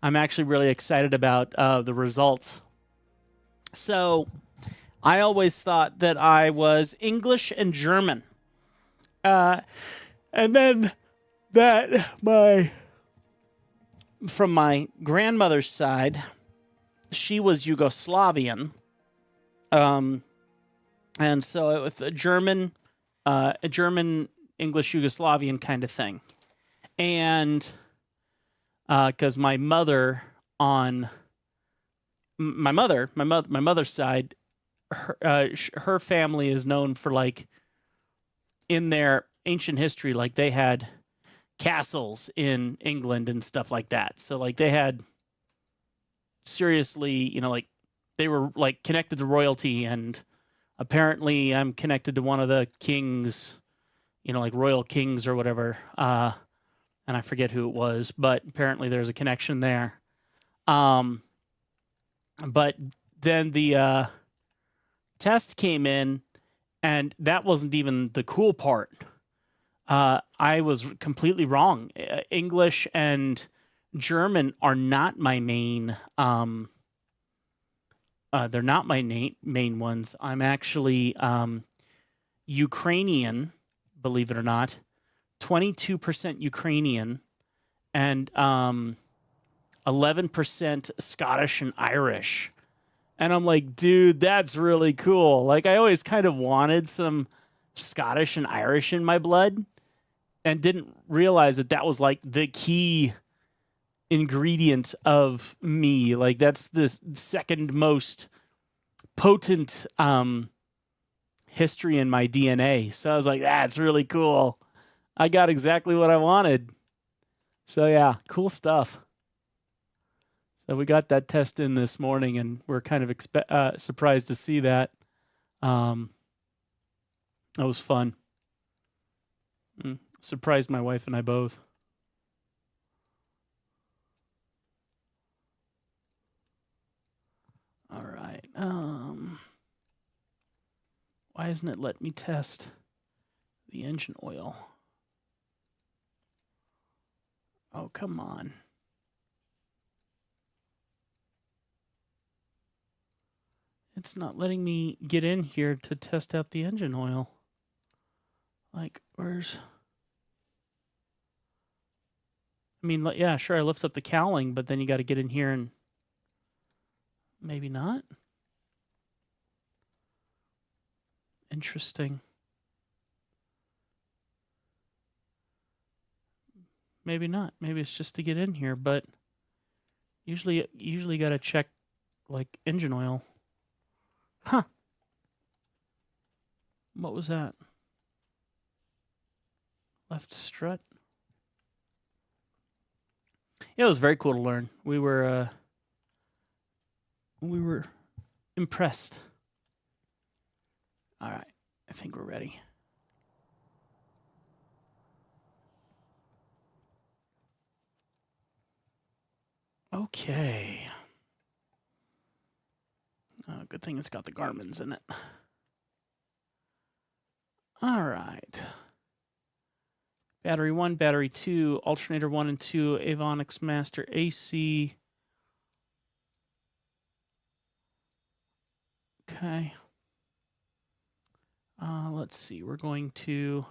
I'm actually really excited about the results. So I always thought that I was English and German. And then that from my grandmother's side, she was Yugoslavian. And so it was a German, English, Yugoslavian kind of thing. And because my mother's side, her family is known for, like, in their ancient history, like they had castles in England and stuff like that. So, like, they had seriously, like, they were, like, connected to royalty, and apparently I'm connected to one of the kings, like royal kings or whatever. And I forget who it was, but apparently there's a connection there. But then the test came in, and that wasn't even the cool part. I was completely wrong. English and German are not my main. They're not my main ones. I'm actually Ukrainian, believe it or not. 22% Ukrainian, and 11% Scottish and Irish. And I'm like, dude, that's really cool. Like, I always kind of wanted some Scottish and Irish in my blood, and didn't realize that was, like, the key ingredient of me. Like, that's the second most potent history in my DNA. So I was like, that's really cool. I got exactly what I wanted. So yeah, cool stuff. So we got that test in this morning, and we're kind of surprised to see that. That was fun. Surprised my wife and I both. All right. Why isn't it letting me test the engine oil? Oh, come on. It's not letting me get in here to test out the engine oil. Like, where's... I mean, yeah, sure, I lift up the cowling, but then you got to get in here and... Maybe not. Interesting. Maybe not. Maybe it's just to get in here, but usually got to check like engine oil. Huh. What was that? Left strut. Yeah, it was very cool to learn. We were impressed. All right. I think we're ready. Okay. Good thing it's got the Garmin's in it. All right. Battery 1, battery 2, alternator 1 and 2, Avonix Master AC. Okay. Let's see. We're going to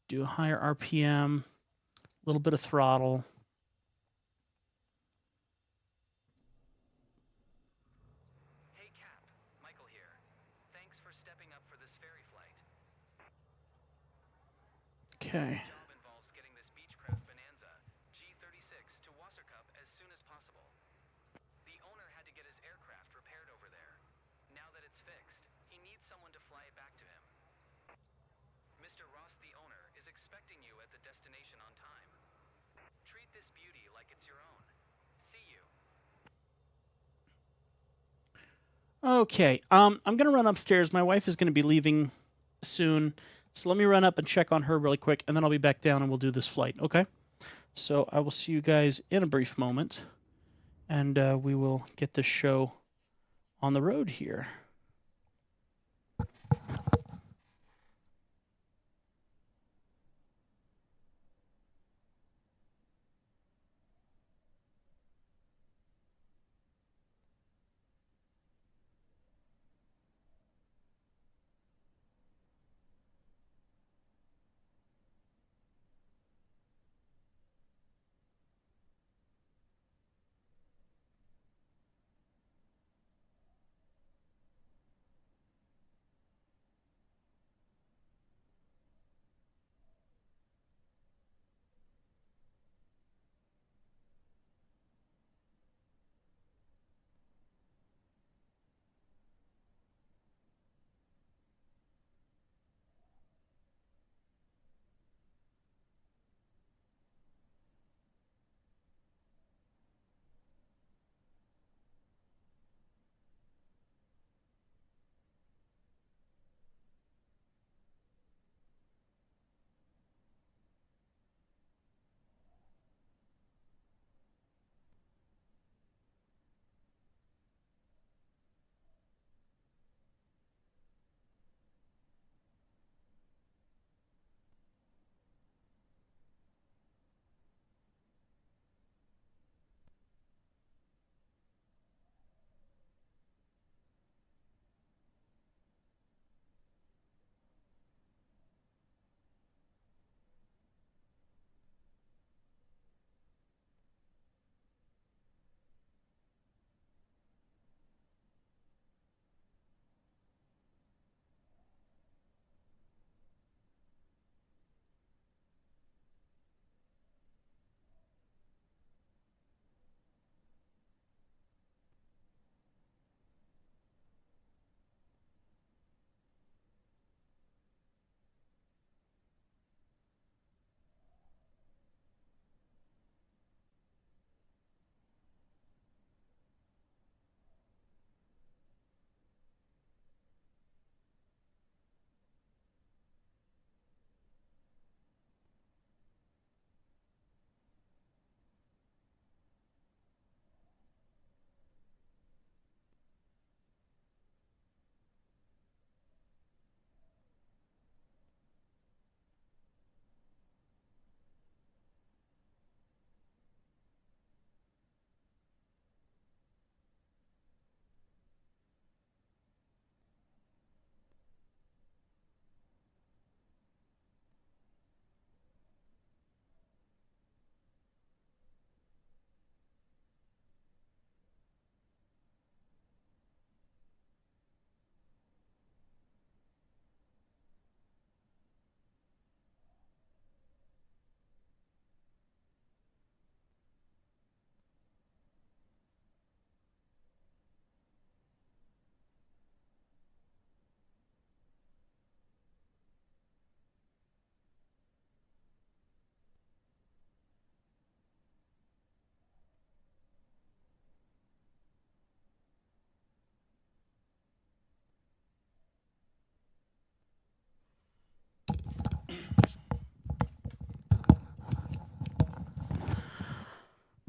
do a higher RPM, a little bit of throttle. Hey Cap, Michael here. Thanks for stepping up for this ferry flight. Okay. The job involves getting this Beechcraft Bonanza G36 to Wasserkup as soon as possible. The owner had to get his aircraft repaired over there. Now that it's fixed, he needs someone to fly it back to him. Mr. Ross, the owner, is expecting you at the destination on time. Treat this beauty like it's your own. See you. Okay. I'm gonna run upstairs. My wife is gonna be leaving soon, so let me run up and check on her really quick, and then I'll be back down and we'll do this flight. Okay. So I will see you guys in a brief moment, and we will get this show on the road here.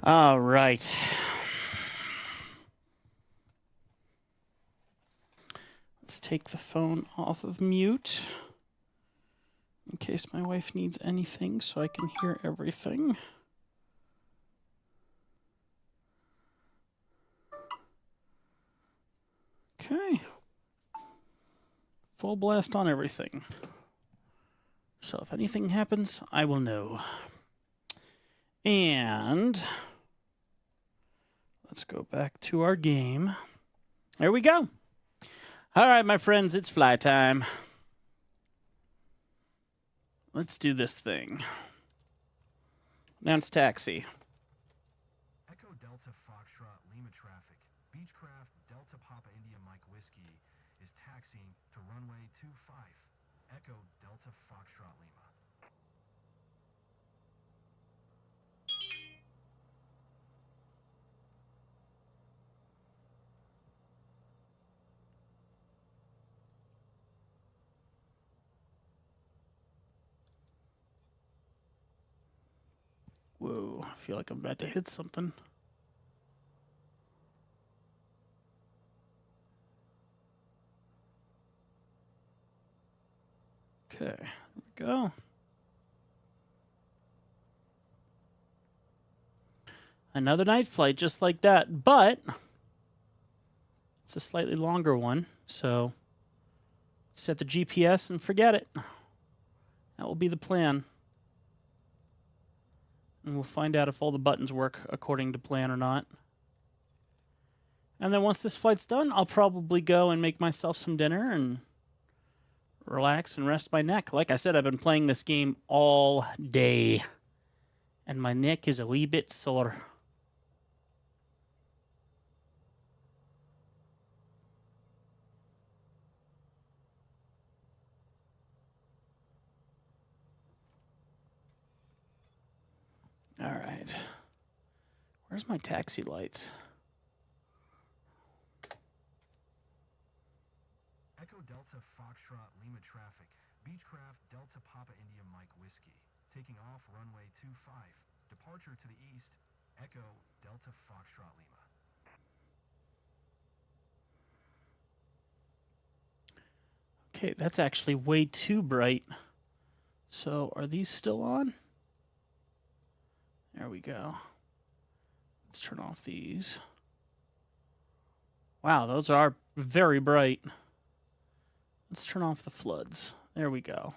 All right. Let's take the phone off of mute in case my wife needs anything so I can hear everything. Okay. Full blast on everything. So if anything happens, I will know. And let's go back to our game. There we go. All right, my friends, it's fly time. Let's do this thing. Announce taxi. Echo Delta Foxtrot Lima traffic. Beechcraft Delta Papa India Mike Whiskey is taxiing to runway 25. Echo Delta Foxtrot Lima. Whoa, I feel like I'm about to hit something. Okay, there we go. Another night flight just like that, but it's a slightly longer one, so set the GPS and forget it. That will be the plan. And we'll find out if all the buttons work according to plan or not. And then once this flight's done, I'll probably go and make myself some dinner and relax and rest my neck. Like I said, I've been playing this game all day, and my neck is a wee bit sore. All right. Where's my taxi lights? Echo Delta Foxtrot Lima traffic. Beechcraft Delta Papa India Mike Whiskey. Taking off runway 25. Departure to the east. Echo Delta Foxtrot Lima. Okay, that's actually way too bright. So are these still on? There we go. Let's turn off these. Wow, those are very bright. Let's turn off the floods. There we go.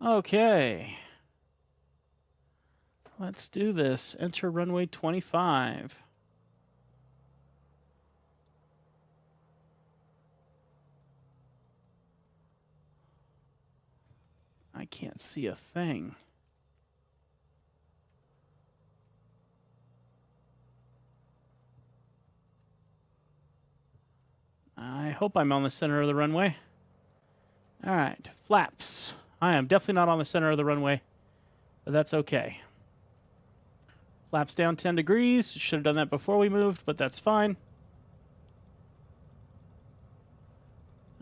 Okay. Let's do this. Enter runway 25. I can't see a thing. I hope I'm on the center of the runway. All right, flaps. I am definitely not on the center of the runway, but that's okay. Flaps down 10 degrees. Should have done that before we moved, but that's fine.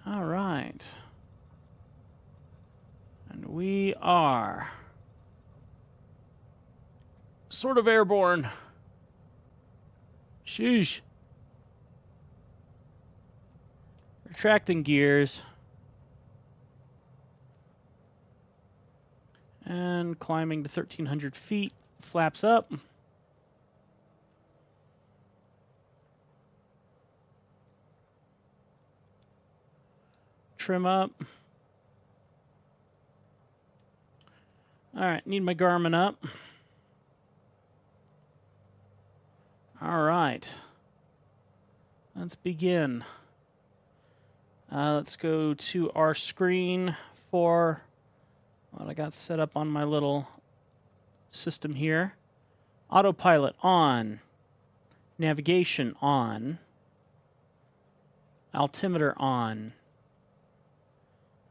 All right. And we are sort of airborne. Sheesh. Retracting gears. And climbing to 1,300 feet. Flaps up. Trim up. All right, need my Garmin up. All right. Let's begin. Let's go to our screen for what I got set up on my little system here. Autopilot on. Navigation on. Altimeter on.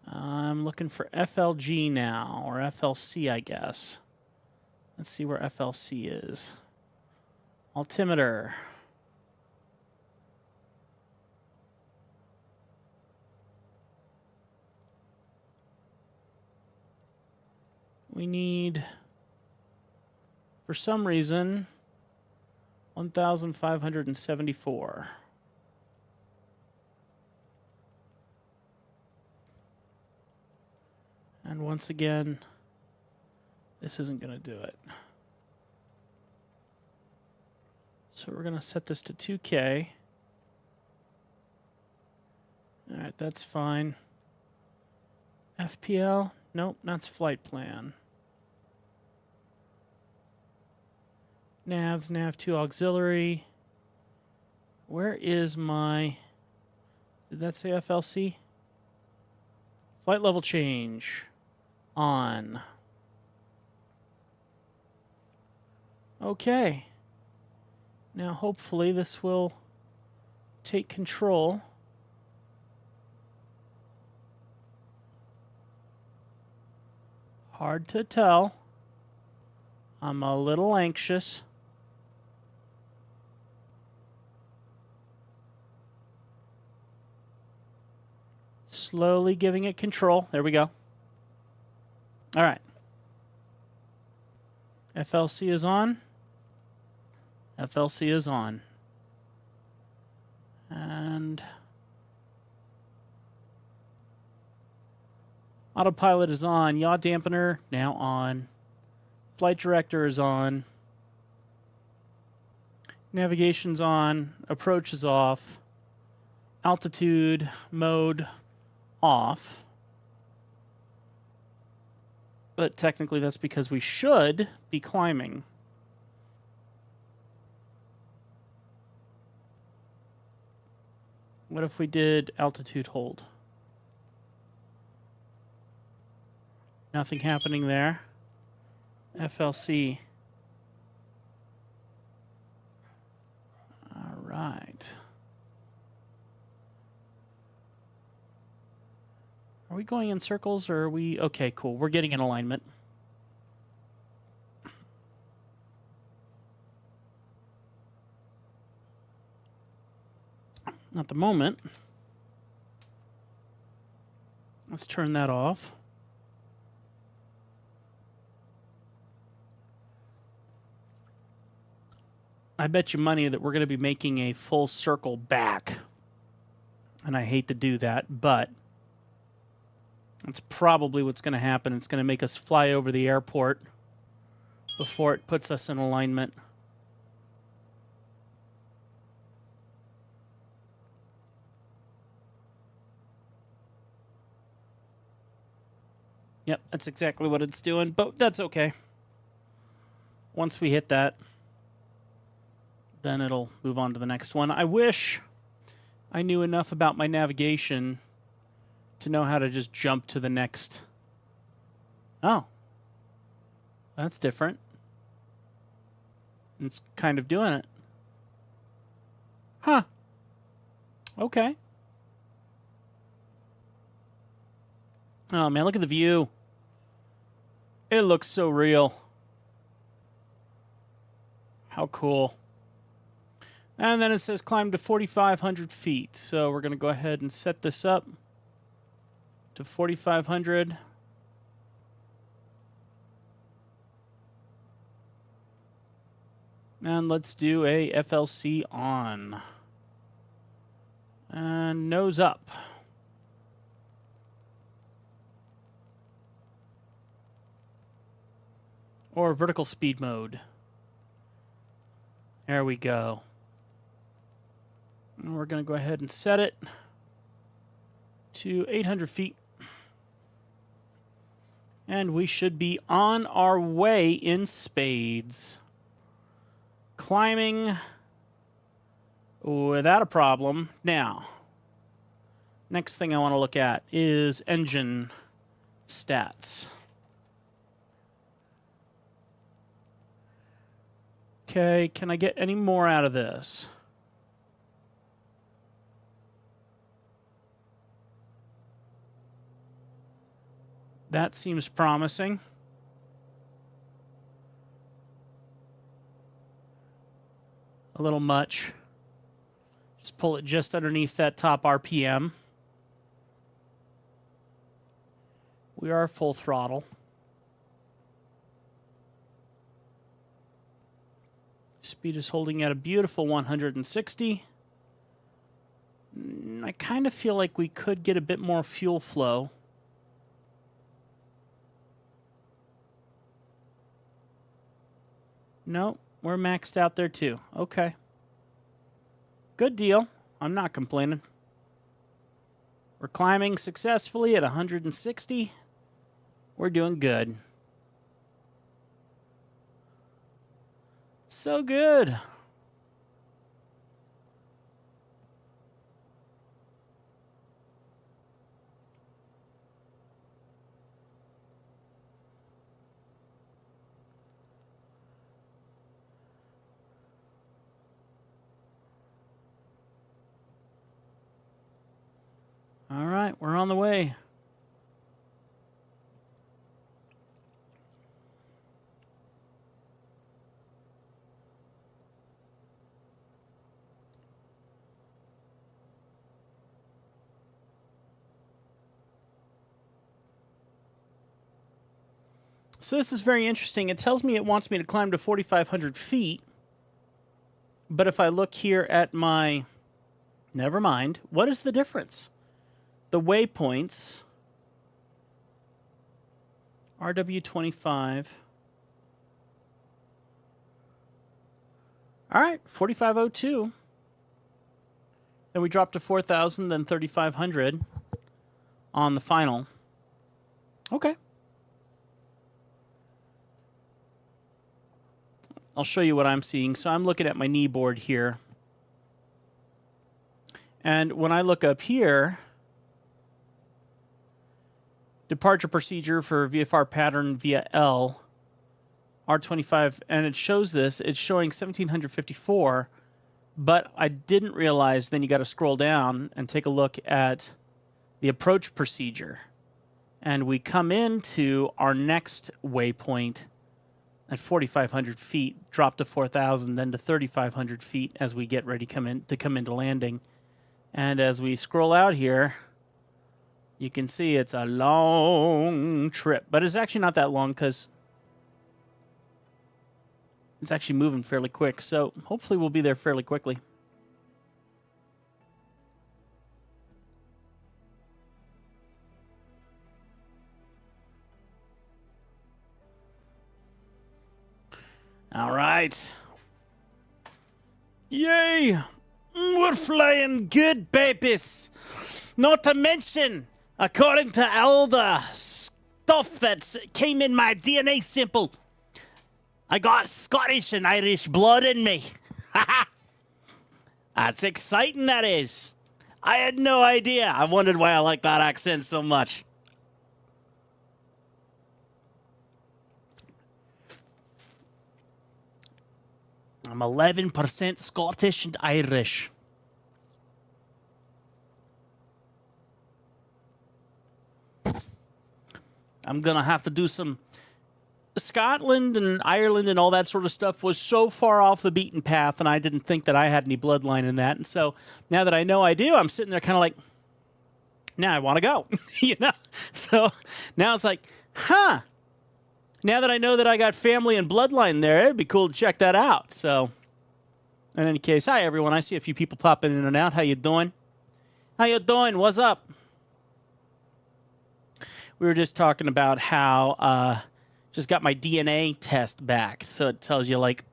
I'm looking for FLG now, or FLC, I guess. Let's see where FLC is. Altimeter. We need, for some reason, 1,574. And once again, this isn't going to do it. So we're going to set this to 2K. All right, that's fine. FPL? Nope, that's flight plan. Navs, Nav2 auxiliary. Where is my... Did that say FLC? Flight level change. On. Okay. Now hopefully this will take control. Hard to tell. I'm a little anxious. Slowly giving it control. There we go. All right. FLC is on. FLC is on. And autopilot is on. Yaw dampener now on. Flight director is on. Navigation's on. Approach is off. Altitude mode off. But technically that's because we should be climbing. What if we did altitude hold? Nothing happening there. FLC. All right. Are we going in circles or are we... Okay, cool. We're getting in alignment. At the moment. Let's turn that off. I bet you money that we're going to be making a full circle back. And I hate to do that, but that's probably what's going to happen. It's going to make us fly over the airport before it puts us in alignment. Yep, that's exactly what it's doing, but that's okay. Once we hit that, then it'll move on to the next one. I wish I knew enough about my navigation to know how to just jump to the next. Oh. That's different. It's kind of doing it. Huh. Okay. Oh, man, look at the view. It looks so real. How cool. And then it says climb to 4,500 feet. So we're going to go ahead and set this up to 4,500. And let's do a FLC on. And nose up. Or vertical speed mode. There we go. And we're going to go ahead and set it to 800 feet. And we should be on our way in spades. Climbing without a problem. Now, next thing I want to look at is engine stats. Okay, can I get any more out of this? That seems promising. A little much. Just pull it just underneath that top RPM. We are full throttle. Speed is holding at a beautiful 160. I kind of feel like we could get a bit more fuel flow. No, we're maxed out there too. Okay. Good deal. I'm not complaining. We're climbing successfully at 160. We're doing good. So good. All right, we're on the way. So this is very interesting. It tells me it wants me to climb to 4,500 feet. But if I look here at my... Never mind. What is the difference? The waypoints... RW25. All right, 4,502. Then we drop to 4,000, then 3,500 on the final. Okay. I'll show you what I'm seeing. So I'm looking at my knee board here. And when I look up here, departure procedure for VFR pattern via L, R25, and it shows this. It's showing 1,754, but I didn't realize then you got to scroll down and take a look at the approach procedure. And we come into our next waypoint at 4,500 feet, drop to 4,000, then to 3,500 feet as we get ready to come into landing. And as we scroll out here, you can see it's a long trip, but it's actually not that long because it's actually moving fairly quick. So hopefully we'll be there fairly quickly. All right. Yay! We're flying good, babies. Not to mention, according to all the stuff that came in my DNA sample, I got Scottish and Irish blood in me. That's exciting, that is. I had no idea. I wondered why I like that accent so much. I'm 11% Scottish and Irish. I'm going to have to do some... Scotland and Ireland and all that sort of stuff was so far off the beaten path, and I didn't think that I had any bloodline in that. And so now that I know I do, I'm sitting there kind of like, now I want to go. You know? So now it's like, huh. Now that I know that I got family and bloodline there, it'd be cool to check that out. So, in any case, hi everyone. I see a few people popping in and out. How you doing? How you doing? What's up? We were just talking about how just got my DNA test back, so it tells you like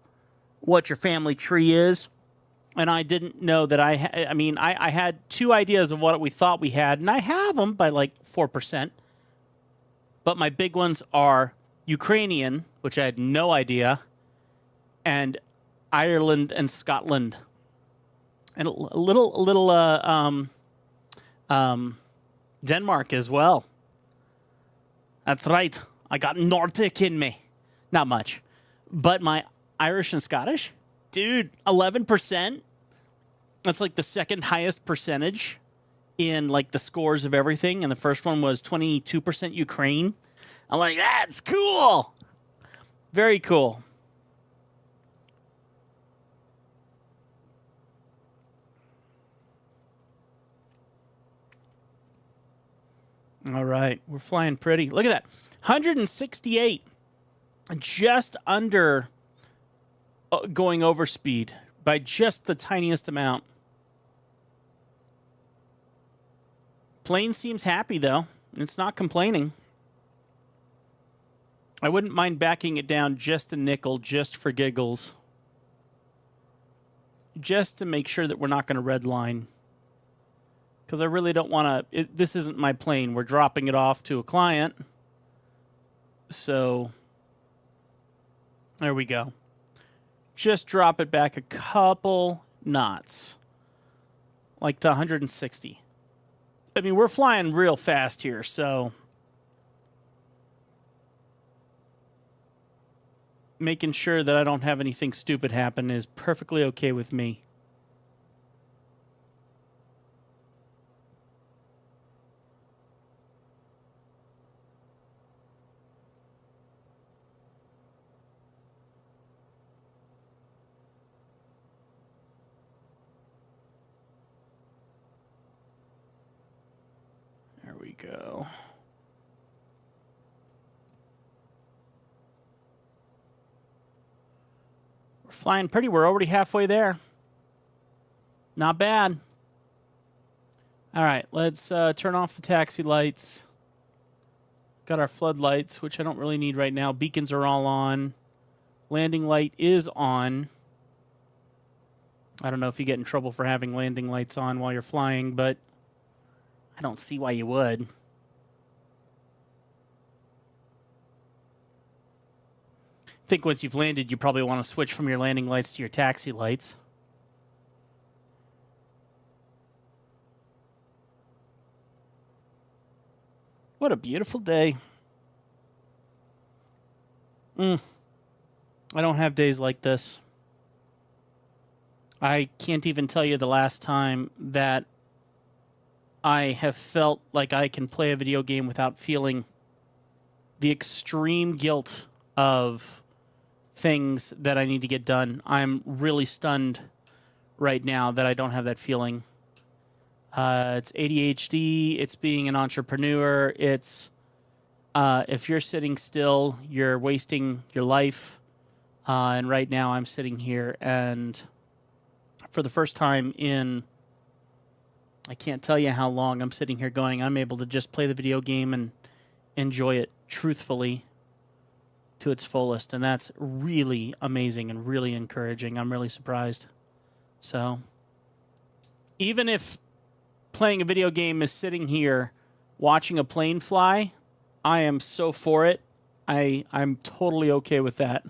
what your family tree is. And I didn't know that I had two ideas of what we thought we had, and I have them by like 4%. But my big ones are Ukrainian, which I had no idea, and Ireland and Scotland, and a little Denmark as well. That's right. I got Nordic in me. Not much. But my Irish and Scottish, dude, 11%. That's like the second highest percentage in like the scores of everything. And the first one was 22% Ukraine. I'm like, that's cool. Very cool. All right, we're flying pretty. Look at that. 168. Just under going over speed by just the tiniest amount. Plane seems happy, though. It's not complaining. I wouldn't mind backing it down just a nickel, just for giggles. Just to make sure that we're not going to redline. Because I really don't want to... This isn't my plane. We're dropping it off to a client. So, there we go. Just drop it back a couple knots. Like to 160. I mean, we're flying real fast here, so... Making sure that I don't have anything stupid happen is perfectly okay with me. There we go. We're flying pretty. We're already halfway there. Not bad. All right, let's turn off the taxi lights. Got our floodlights, which I don't really need right now. Beacons are all on. Landing light is on. I don't know if you get in trouble for having landing lights on while you're flying, but I don't see why you would. I think once you've landed, you probably want to switch from your landing lights to your taxi lights. What a beautiful day. I don't have days like this. I can't even tell you the last time that I have felt like I can play a video game without feeling the extreme guilt of things that I need to get done. I'm really stunned right now that I don't have that feeling. It's ADHD. It's being an entrepreneur. It's if you're sitting still, you're wasting your life. And right now I'm sitting here and for the first time in, I can't tell you how long, I'm sitting here going, I'm able to just play the video game and enjoy it truthfully to its fullest. And that's really amazing and really encouraging. I'm really surprised. So even if playing a video game is sitting here watching a plane fly, I am so for it. I'm totally okay with that.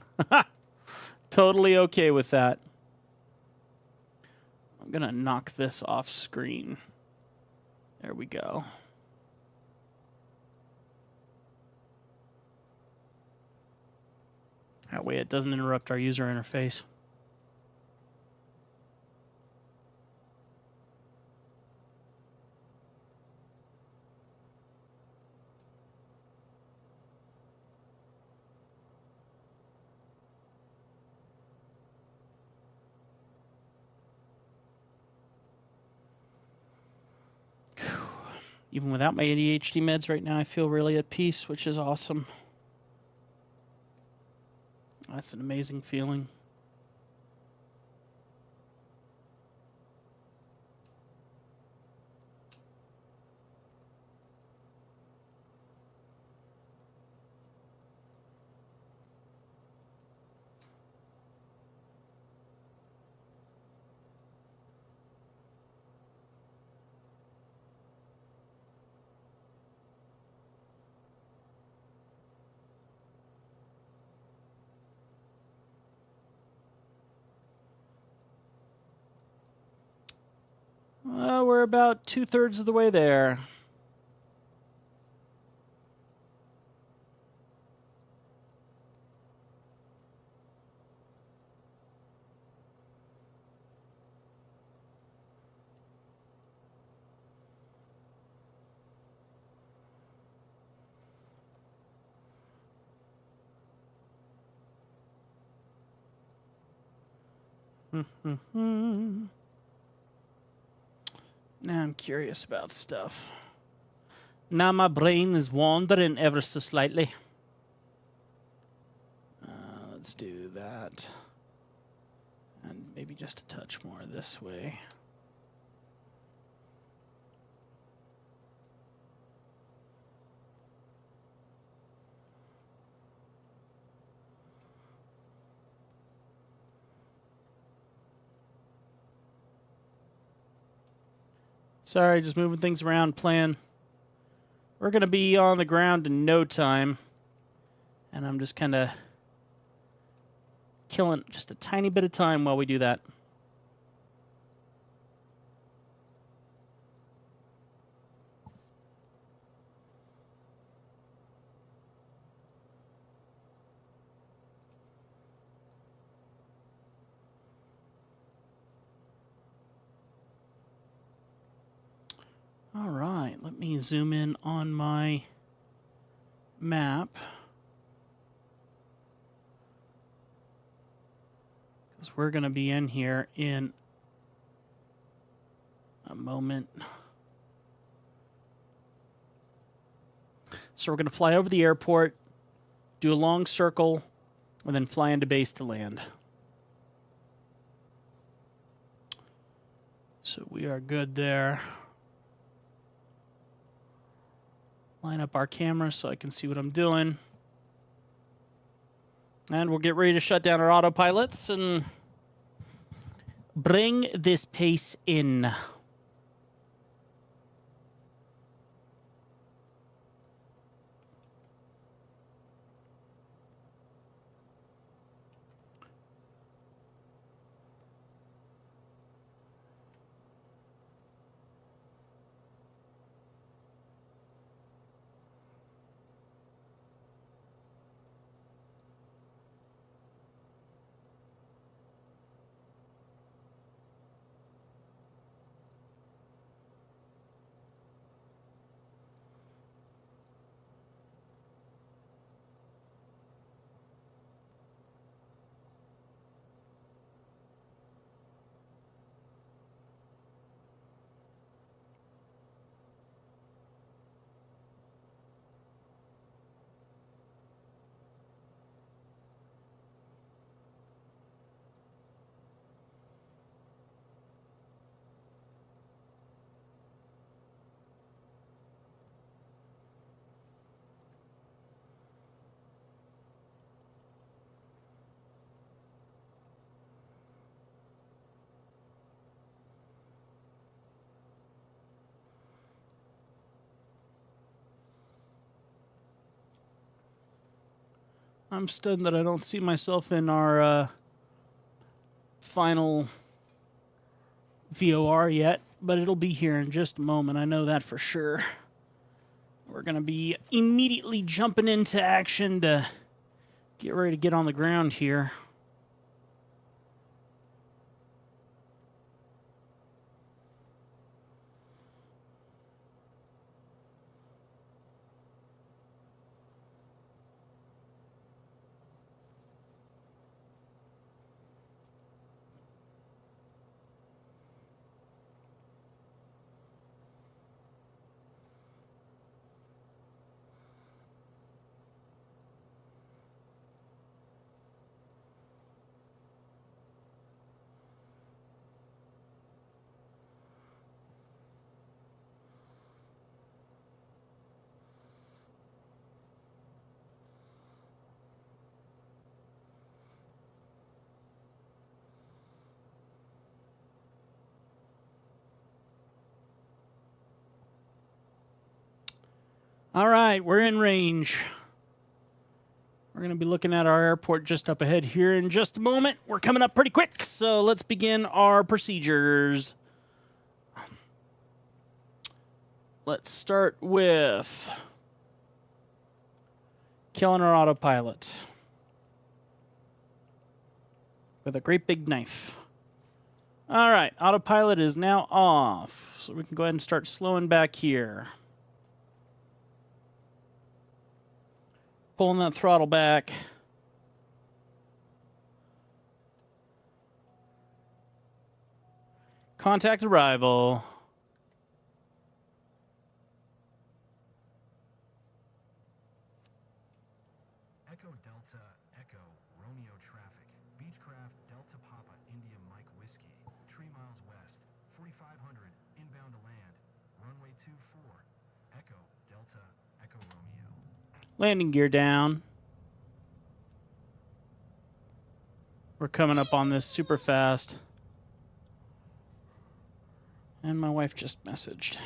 Totally okay with that. I'm going to knock this off screen. There we go. That way it doesn't interrupt our user interface. Even without my ADHD meds right now, I feel really at peace, which is awesome. That's an amazing feeling. We're about 2/3 of the way there. Now I'm curious about stuff. Now my brain is wandering ever so slightly. Let's do that. And maybe just a touch more this way. Sorry, just moving things around, playing. We're going to be on the ground in no time. And I'm just kind of killing just a tiny bit of time while we do that. All right, let me zoom in on my map. Because we're going to be in here in a moment. So we're going to fly over the airport, do a long circle, and then fly into base to land. So we are good there. Line up our camera so I can see what I'm doing. And we'll get ready to shut down our autopilots and bring this pace in. I'm stunned that I don't see myself in our final VOR yet, but it'll be here in just a moment. I know that for sure. We're going to be immediately jumping into action to get ready to get on the ground here. All right, we're in range. We're going to be looking at our airport just up ahead here in just a moment. We're coming up pretty quick, so let's begin our procedures. Let's start with killing our autopilot with a great big knife. All right, autopilot is now off, so we can go ahead and start slowing back here. Pulling that throttle back. Contact arrival. Echo Delta Echo Romeo traffic. Beechcraft Delta Papa India Mike Whiskey, 3 miles west, 4500, inbound to land, runway 24, Echo Delta Echo Romeo. Landing gear down. We're coming up on this super fast. And my wife just messaged.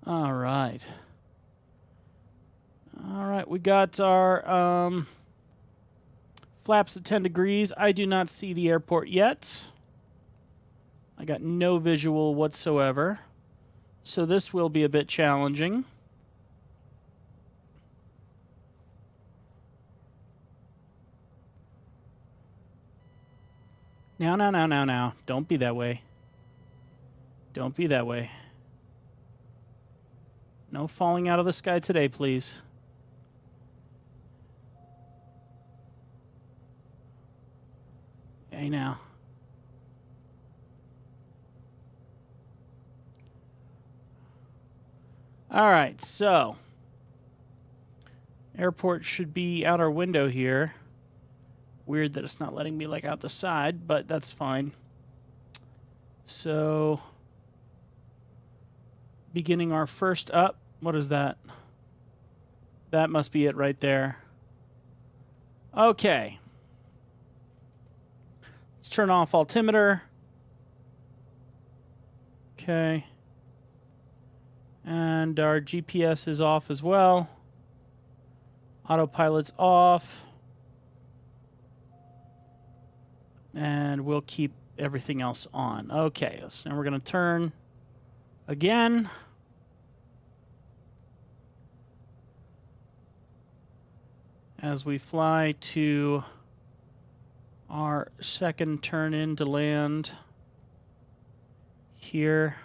All right. All right, we got our flaps at 10 degrees. I do not see the airport yet. I got no visual whatsoever. So this will be a bit challenging. Now. Don't be that way. Don't be that way. No falling out of the sky today, please. Hey, now. All right, so airport should be out our window here. Weird that it's not letting me like out the side, but that's fine. So beginning our first up. What is that? That must be it right there. Okay. Let's turn off altimeter. Okay. And our GPS is off as well. Autopilot's off. And we'll keep everything else on. Okay, so now we're going to turn again. As we fly to our second turn in to land here.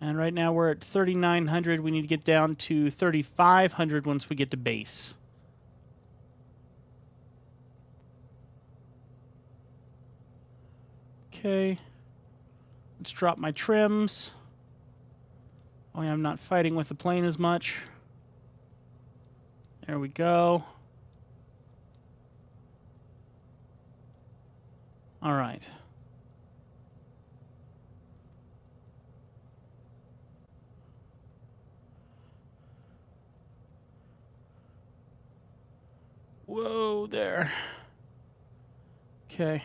And right now we're at 3,900. We need to get down to 3,500 once we get to base. Okay. Let's drop my trims. Oh, yeah, I'm not fighting with the plane as much. There we go. All right. Whoa there. Okay.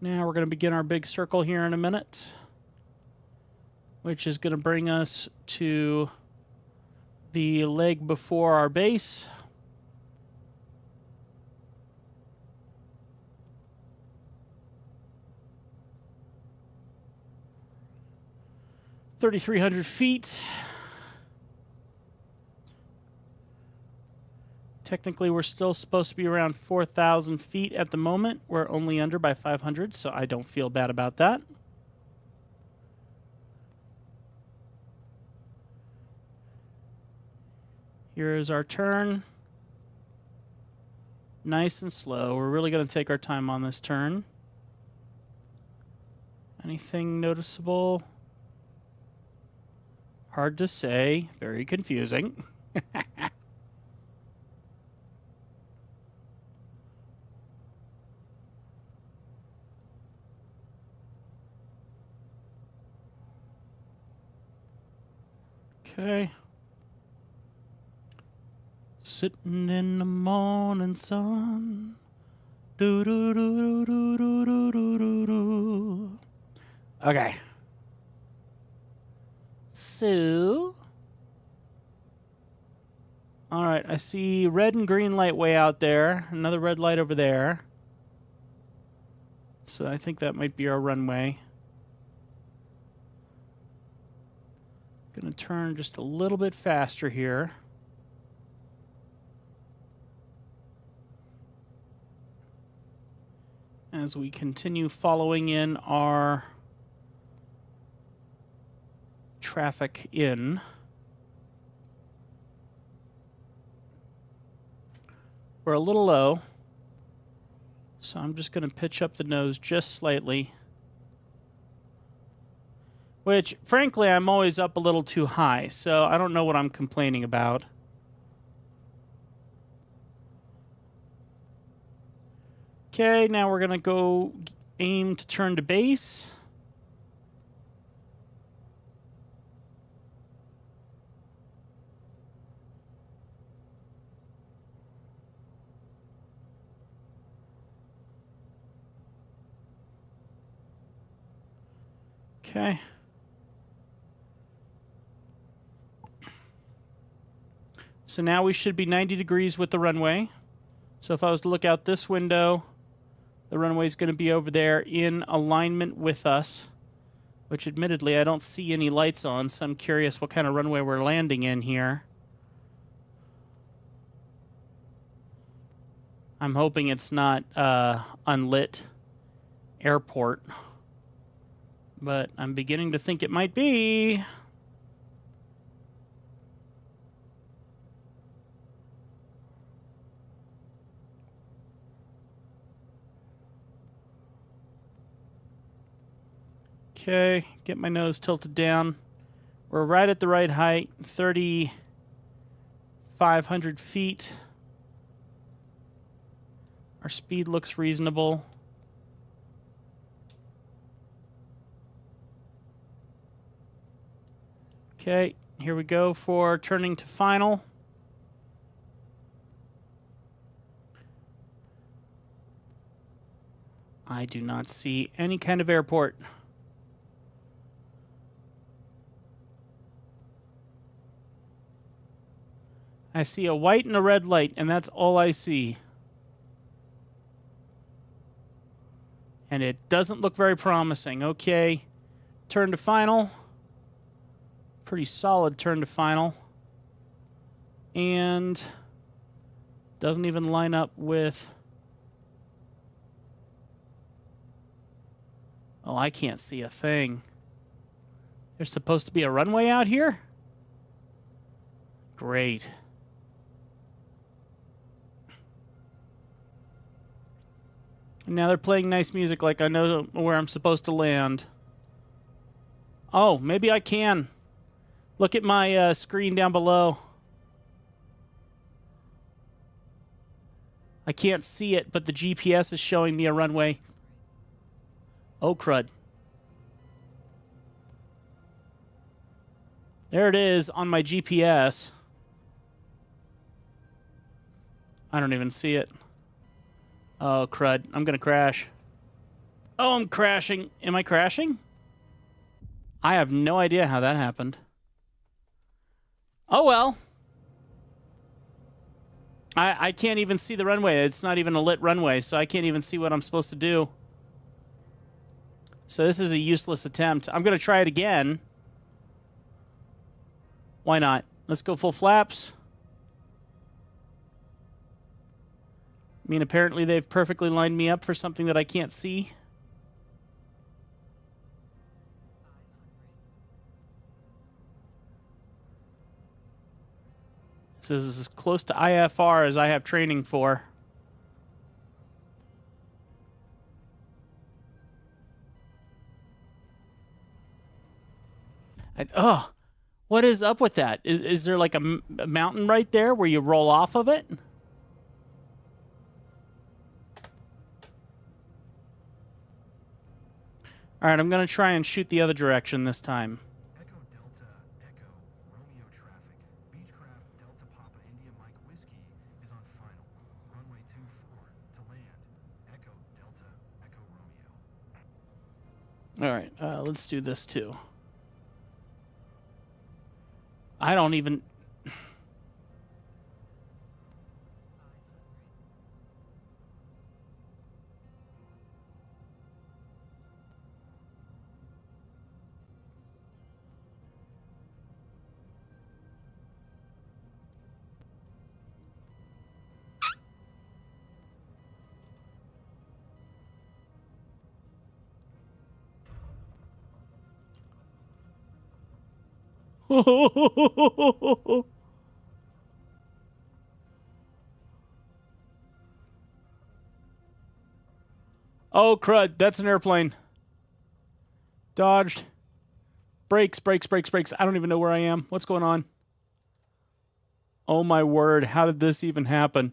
Now we're going to begin our big circle here in a minute, which is going to bring us to the leg before our base. (3,300 feet). Technically, we're still supposed to be around 4,000 feet at the moment. We're only under by 500, so I don't feel bad about that. Here is our turn. Nice and slow. We're really going to take our time on this turn. Anything noticeable? Hard to say. Very confusing. Okay. Sitting in the morning sun. Do do do do do do do do do. Okay. So, all right, I see red and green light way out there. Another red light over there. So I think that might be our runway. Gonna turn just a little bit faster here. As we continue following in our traffic in. We're a little low, so I'm just going to pitch up the nose just slightly. Which, frankly, I'm always up a little too high, so I don't know what I'm complaining about. Okay, now we're going to go aim to turn to base. Okay. So now we should be 90 degrees with the runway. So if I was to look out this window, the runway is going to be over there in alignment with us, which admittedly I don't see any lights on, so I'm curious what kind of runway we're landing in here. I'm hoping it's not unlit airport, but I'm beginning to think it might be. Okay, get my nose tilted down. We're right at the right height, 3,500 feet. Our speed looks reasonable. Okay, here we go for turning to final. I do not see any kind of airport. I see a white and a red light, and that's all I see. And it doesn't look very promising. Okay, turn to final. Pretty solid turn to final. And doesn't even line up with... Oh, I can't see a thing. There's supposed to be a runway out here? Great. And now they're playing nice music like I know where I'm supposed to land. Oh, maybe I can. Look at my screen down below. I can't see it, but the GPS is showing me a runway. Oh, crud. There it is on my GPS. I don't even see it. Oh, crud. I'm going to crash. Oh, I'm crashing. Am I crashing? I have no idea how that happened. Oh, well. I can't even see the runway. It's not even a lit runway, so I can't even see what I'm supposed to do. So this is a useless attempt. I'm going to try it again. Why not? Let's go full flaps. I mean, apparently they've perfectly lined me up for something that I can't see. So this is as close to IFR as I have training for. Oh, what is up with that? Is there like a mountain right there where you roll off of it? All right, I'm going to try and shoot the other direction this time. Echo Delta Echo Romeo traffic. Beechcraft Delta Papa India Mike Whiskey is on final. Runway 24 to land. Echo Delta Echo Romeo. All right, let's do this too. I don't even... Oh, crud. That's an airplane. Dodged. Brakes, brakes, brakes, brakes. I don't even know where I am. What's going on? Oh my word, how did this even happen?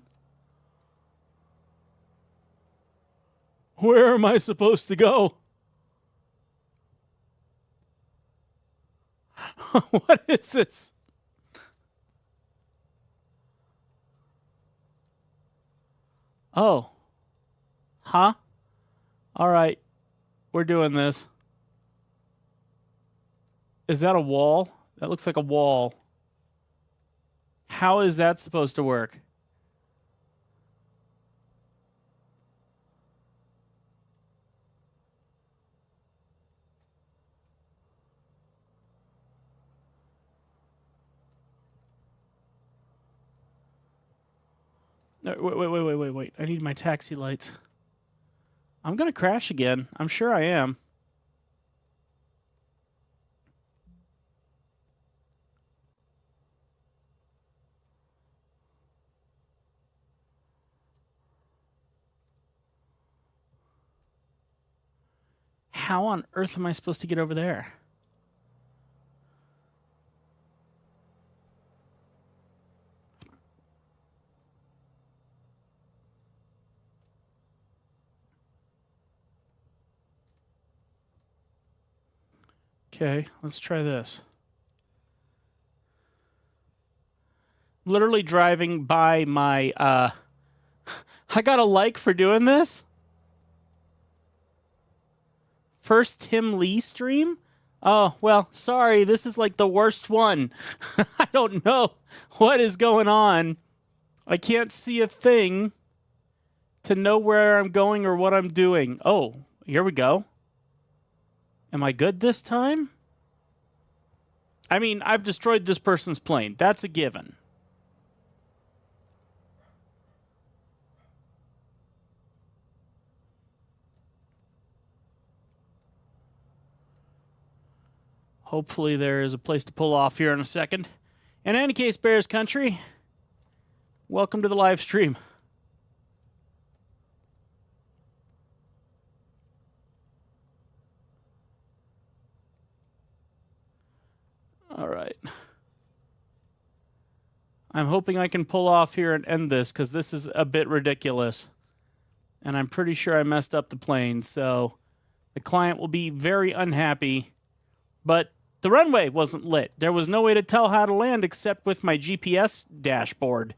Where am I supposed to go? What is this? Oh. Huh? All right. We're doing this. Is that a wall? That looks like a wall. How is that supposed to work? Wait. I need my taxi lights. I'm going to crash again. I'm sure I am. How on earth am I supposed to get over there? Okay, let's try this. Literally driving by my, I got a like for doing this. First Tim Lee stream? Oh, well, sorry, this is like the worst one. I don't know what is going on. I can't see a thing to know where I'm going or what I'm doing. Oh, here we go. Am I good this time? I mean, I've destroyed this person's plane. That's a given. Hopefully there is a place to pull off here in a second. In any case, Bears Country, welcome to the live stream. All right. I'm hoping I can pull off here and end this because this is a bit ridiculous. And I'm pretty sure I messed up the plane, so the client will be very unhappy. But the runway wasn't lit. There was no way to tell how to land except with my GPS dashboard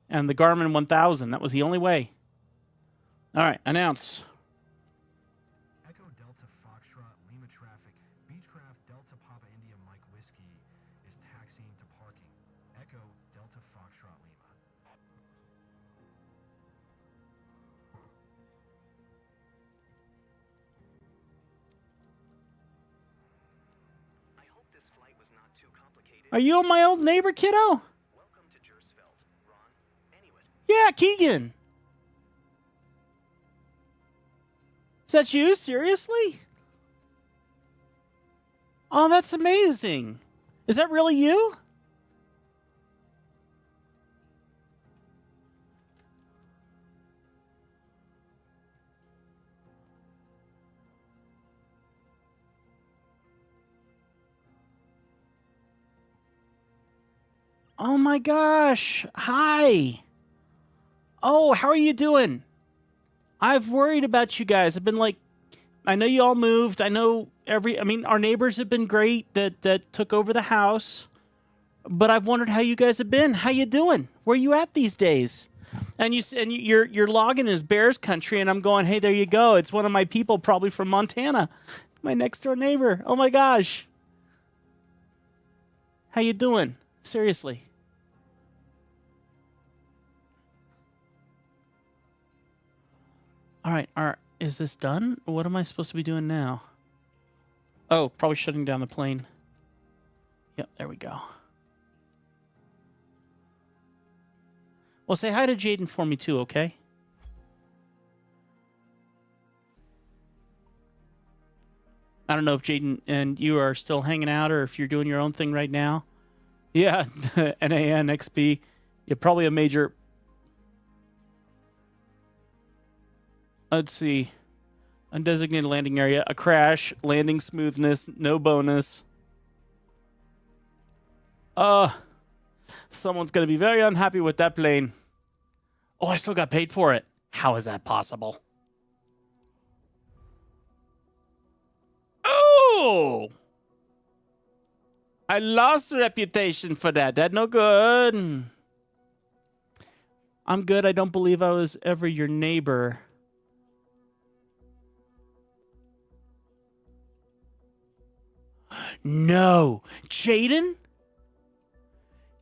and the Garmin 1000. That was the only way. All right, announce. Echo Delta Foxtrot Lima traffic. Beechcraft Delta Papa India Mike Whiskey is taxiing to parking. Echo Delta Foxtrot Lima. I hope this flight was not too complicated. Are you my old neighbor, kiddo? Welcome to Jersfeld. Ron, Anyway. Yeah, Keegan. Is that you? Seriously? Oh, that's amazing. Is that really you? Oh my gosh. Hi. Oh, how are you doing? I've worried about you guys. I've been like, I know you all moved. I know our neighbors have been great that took over the house. But I've wondered how you guys have been. How you doing? Where you at these days? And your login is Bears Country, and I'm going, hey, there you go. It's one of my people, probably from Montana, my next door neighbor. Oh my gosh. How you doing? Seriously. All right. Is this done? What am I supposed to be doing now? Oh, probably shutting down the plane. Yep, there we go. Well, say hi to Jaden for me too, okay? I don't know if Jaden and you are still hanging out or if you're doing your own thing right now. Yeah, NANXP. You're probably a major... Let's see. Undesignated landing area. A crash. Landing smoothness. No bonus. Someone's going to be very unhappy with that plane. Oh, I still got paid for it. How is that possible? Oh! I lost reputation for that. That no good. I'm good. I don't believe I was ever your neighbor. No. Jaden?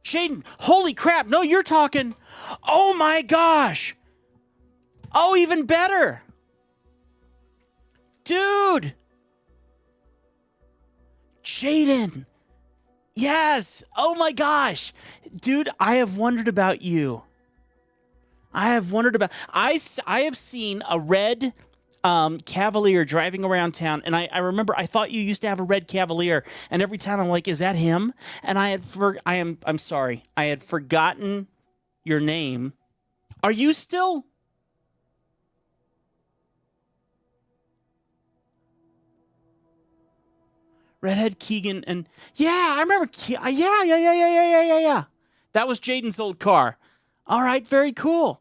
Jaden, holy crap. No, you're talking. Oh my gosh. Oh, even better. Dude. Jaden. Yes. Oh my gosh. Dude, I have wondered about you. I have seen a red Cavalier driving around town, and I remember I thought you used to have a red Cavalier, and every time I'm like, is that him? And I'm sorry, I had forgotten your name. Are you still? Redhead Keegan and yeah, I remember. Yeah. That was Jaden's old car. All right, very cool.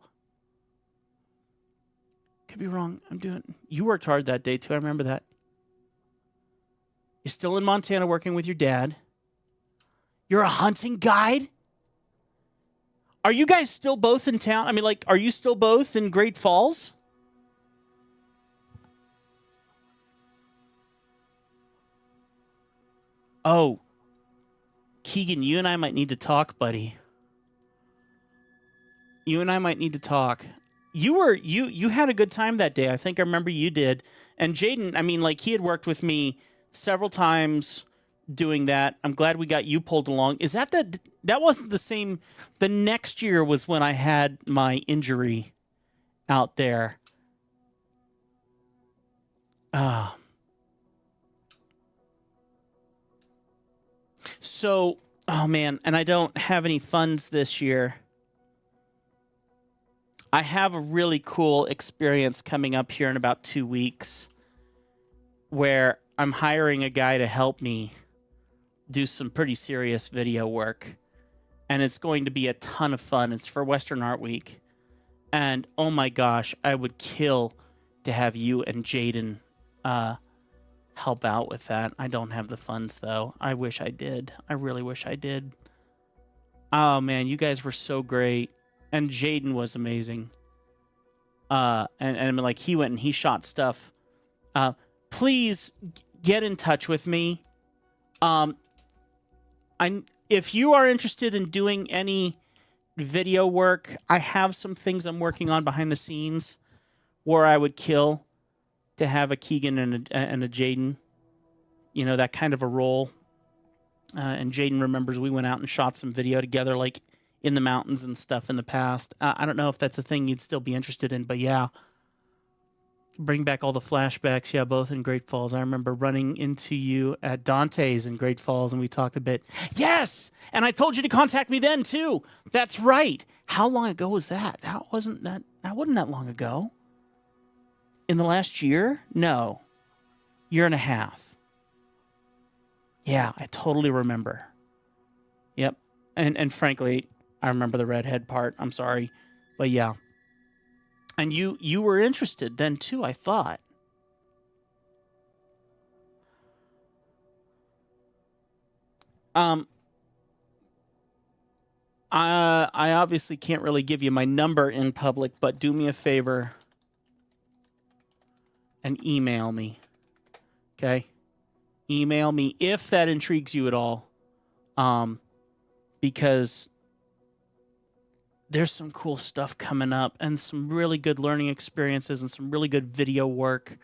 Could be wrong. You worked hard that day too. I remember that. You're still in Montana working with your dad. You're a hunting guide? Are you guys still both in town? I mean, like, are you still both in Great Falls? Oh, Keegan, you and I might need to talk, buddy. You and I might need to talk. You had a good time that day. I think I remember you did. And Jaden, I mean, like, he had worked with me several times doing that. I'm glad we got you pulled along. Is that that wasn't the same? The next year was when I had my injury out there. So, oh man, and I don't have any funds this year. I have a really cool experience coming up here in about 2 weeks where I'm hiring a guy to help me do some pretty serious video work. And it's going to be a ton of fun. It's for Western Art Week. And oh my gosh, I would kill to have you and Jaden help out with that. I don't have the funds though. I wish I did. I really wish I did. Oh man, you guys were so great. And Jaden was amazing. And like, he went and he shot stuff. Please get in touch with me. If you are interested in doing any video work, I have some things I'm working on behind the scenes where I would kill to have a Keegan and a Jaden. You know, that kind of a role. And Jaden remembers we went out and shot some video together, like in the mountains and stuff in the past. I don't know if that's a thing you'd still be interested in, but yeah. Bring back all the flashbacks. Yeah, both in Great Falls. I remember running into you at Dante's in Great Falls, and we talked a bit. Yes! And I told you to contact me then, too. That's right. How long ago was that? That wasn't that long ago. In the last year? No. Year and a half. Yeah, I totally remember. Yep. And frankly, I remember the redhead part. I'm sorry. But yeah. And you were interested then too, I thought. I obviously can't really give you my number in public, but do me a favor and email me. Okay? Email me if that intrigues you at all. Because there's some cool stuff coming up and some really good learning experiences and some really good video work.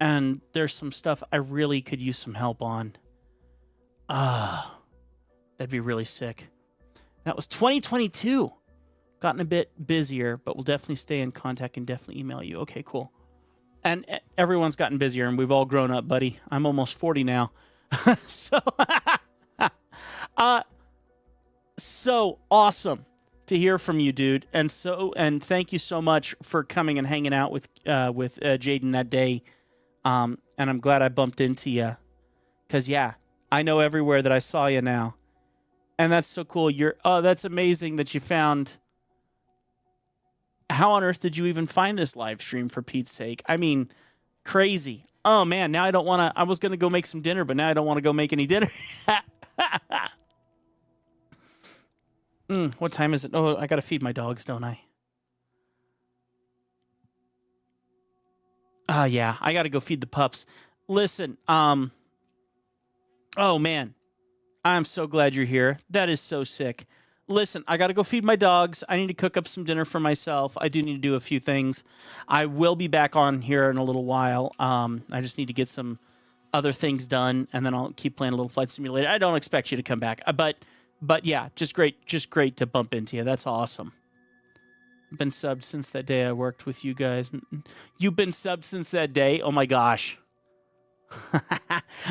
And there's some stuff I really could use some help on. That'd be really sick. That was 2022. Gotten a bit busier, but we'll definitely stay in contact and definitely email you. Okay, cool. And everyone's gotten busier and we've all grown up, buddy. I'm almost 40 now. So awesome to hear from you, dude. And thank you so much for coming and hanging out with Jaden that day. And I'm glad I bumped into you. 'Cause yeah, I know everywhere that I saw you now. And that's so cool. That's amazing that you found. How on earth did you even find this live stream, for Pete's sake? I mean, crazy. Oh man, now I don't want to. I was going to go make some dinner, but now I don't want to go make any dinner. What time is it? Oh, I got to feed my dogs, don't I? Yeah, I got to go feed the pups. Listen, oh man, I'm so glad you're here. That is so sick. Listen, I got to go feed my dogs. I need to cook up some dinner for myself. I do need to do a few things. I will be back on here in a little while. I just need to get some other things done, and then I'll keep playing a little Flight Simulator. I don't expect you to come back, but yeah, just great to bump into you. That's awesome. I've been subbed since that day I worked with you guys. You've been subbed since that day? Oh my gosh.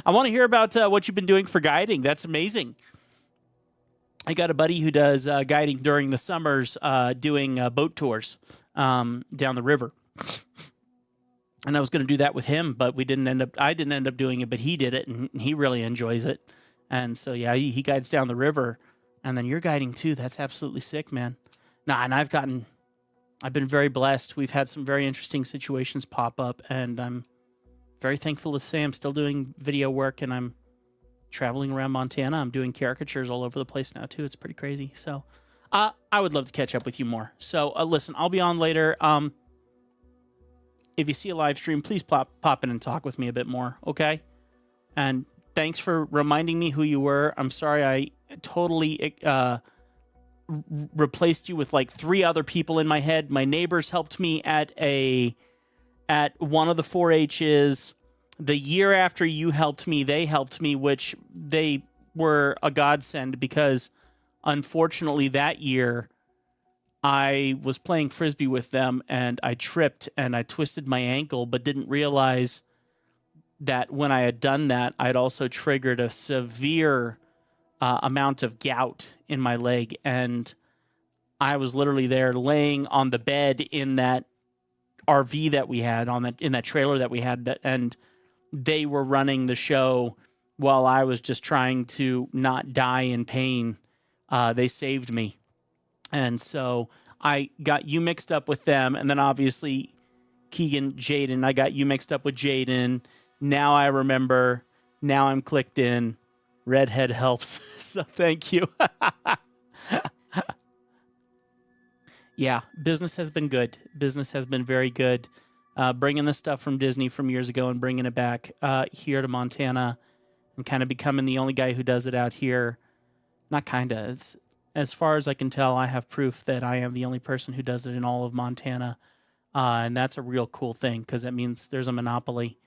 I want to hear about what you've been doing for guiding. That's amazing. I got a buddy who does guiding during the summers, doing boat tours down the river. And I was going to do that with him, but I didn't end up doing it, but he did it, and he really enjoys it. And so, yeah, he guides down the river, and then you're guiding too. That's absolutely sick, man. Nah, and I've been very blessed. We've had some very interesting situations pop up, and I'm very thankful to say I'm still doing video work, and I'm traveling around Montana. I'm doing caricatures all over the place now, too. It's pretty crazy. So I would love to catch up with you more. So listen, I'll be on later. If you see a live stream, please pop in and talk with me a bit more, okay? And thanks for reminding me who you were. I'm sorry I totally replaced you with like 3 other people in my head. My neighbors helped me at one of the 4-H's. The year after you helped me, they helped me, which they were a godsend because unfortunately that year I was playing Frisbee with them and I tripped and I twisted my ankle, but didn't realize that when I had done that, I'd also triggered a severe amount of gout in my leg. And I was literally there laying on the bed in that RV that we had in that trailer that we had, and they were running the show while I was just trying to not die in pain. They saved me. And so I got you mixed up with them. And then obviously Keegan, Jaden, I got you mixed up with Jaden. Now I remember. Now I'm clicked in. Redhead helps. So thank you. Yeah, business has been good. Business has been very good. Bringing the stuff from Disney from years ago and bringing it back here to Montana and kind of becoming the only guy who does it out here. Not kind of. It's, as far as I can tell, I have proof that I am the only person who does it in all of Montana. And that's a real cool thing because that means there's a monopoly.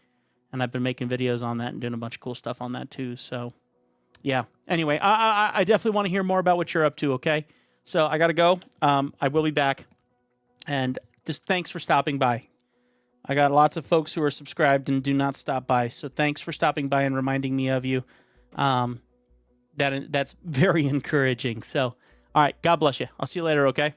And I've been making videos on that and doing a bunch of cool stuff on that too. So, yeah. Anyway, I definitely want to hear more about what you're up to, okay? So I got to go. I will be back. And just thanks for stopping by. I got lots of folks who are subscribed and do not stop by. So thanks for stopping by and reminding me of you. That's very encouraging. So, all right. God bless you. I'll see you later, okay?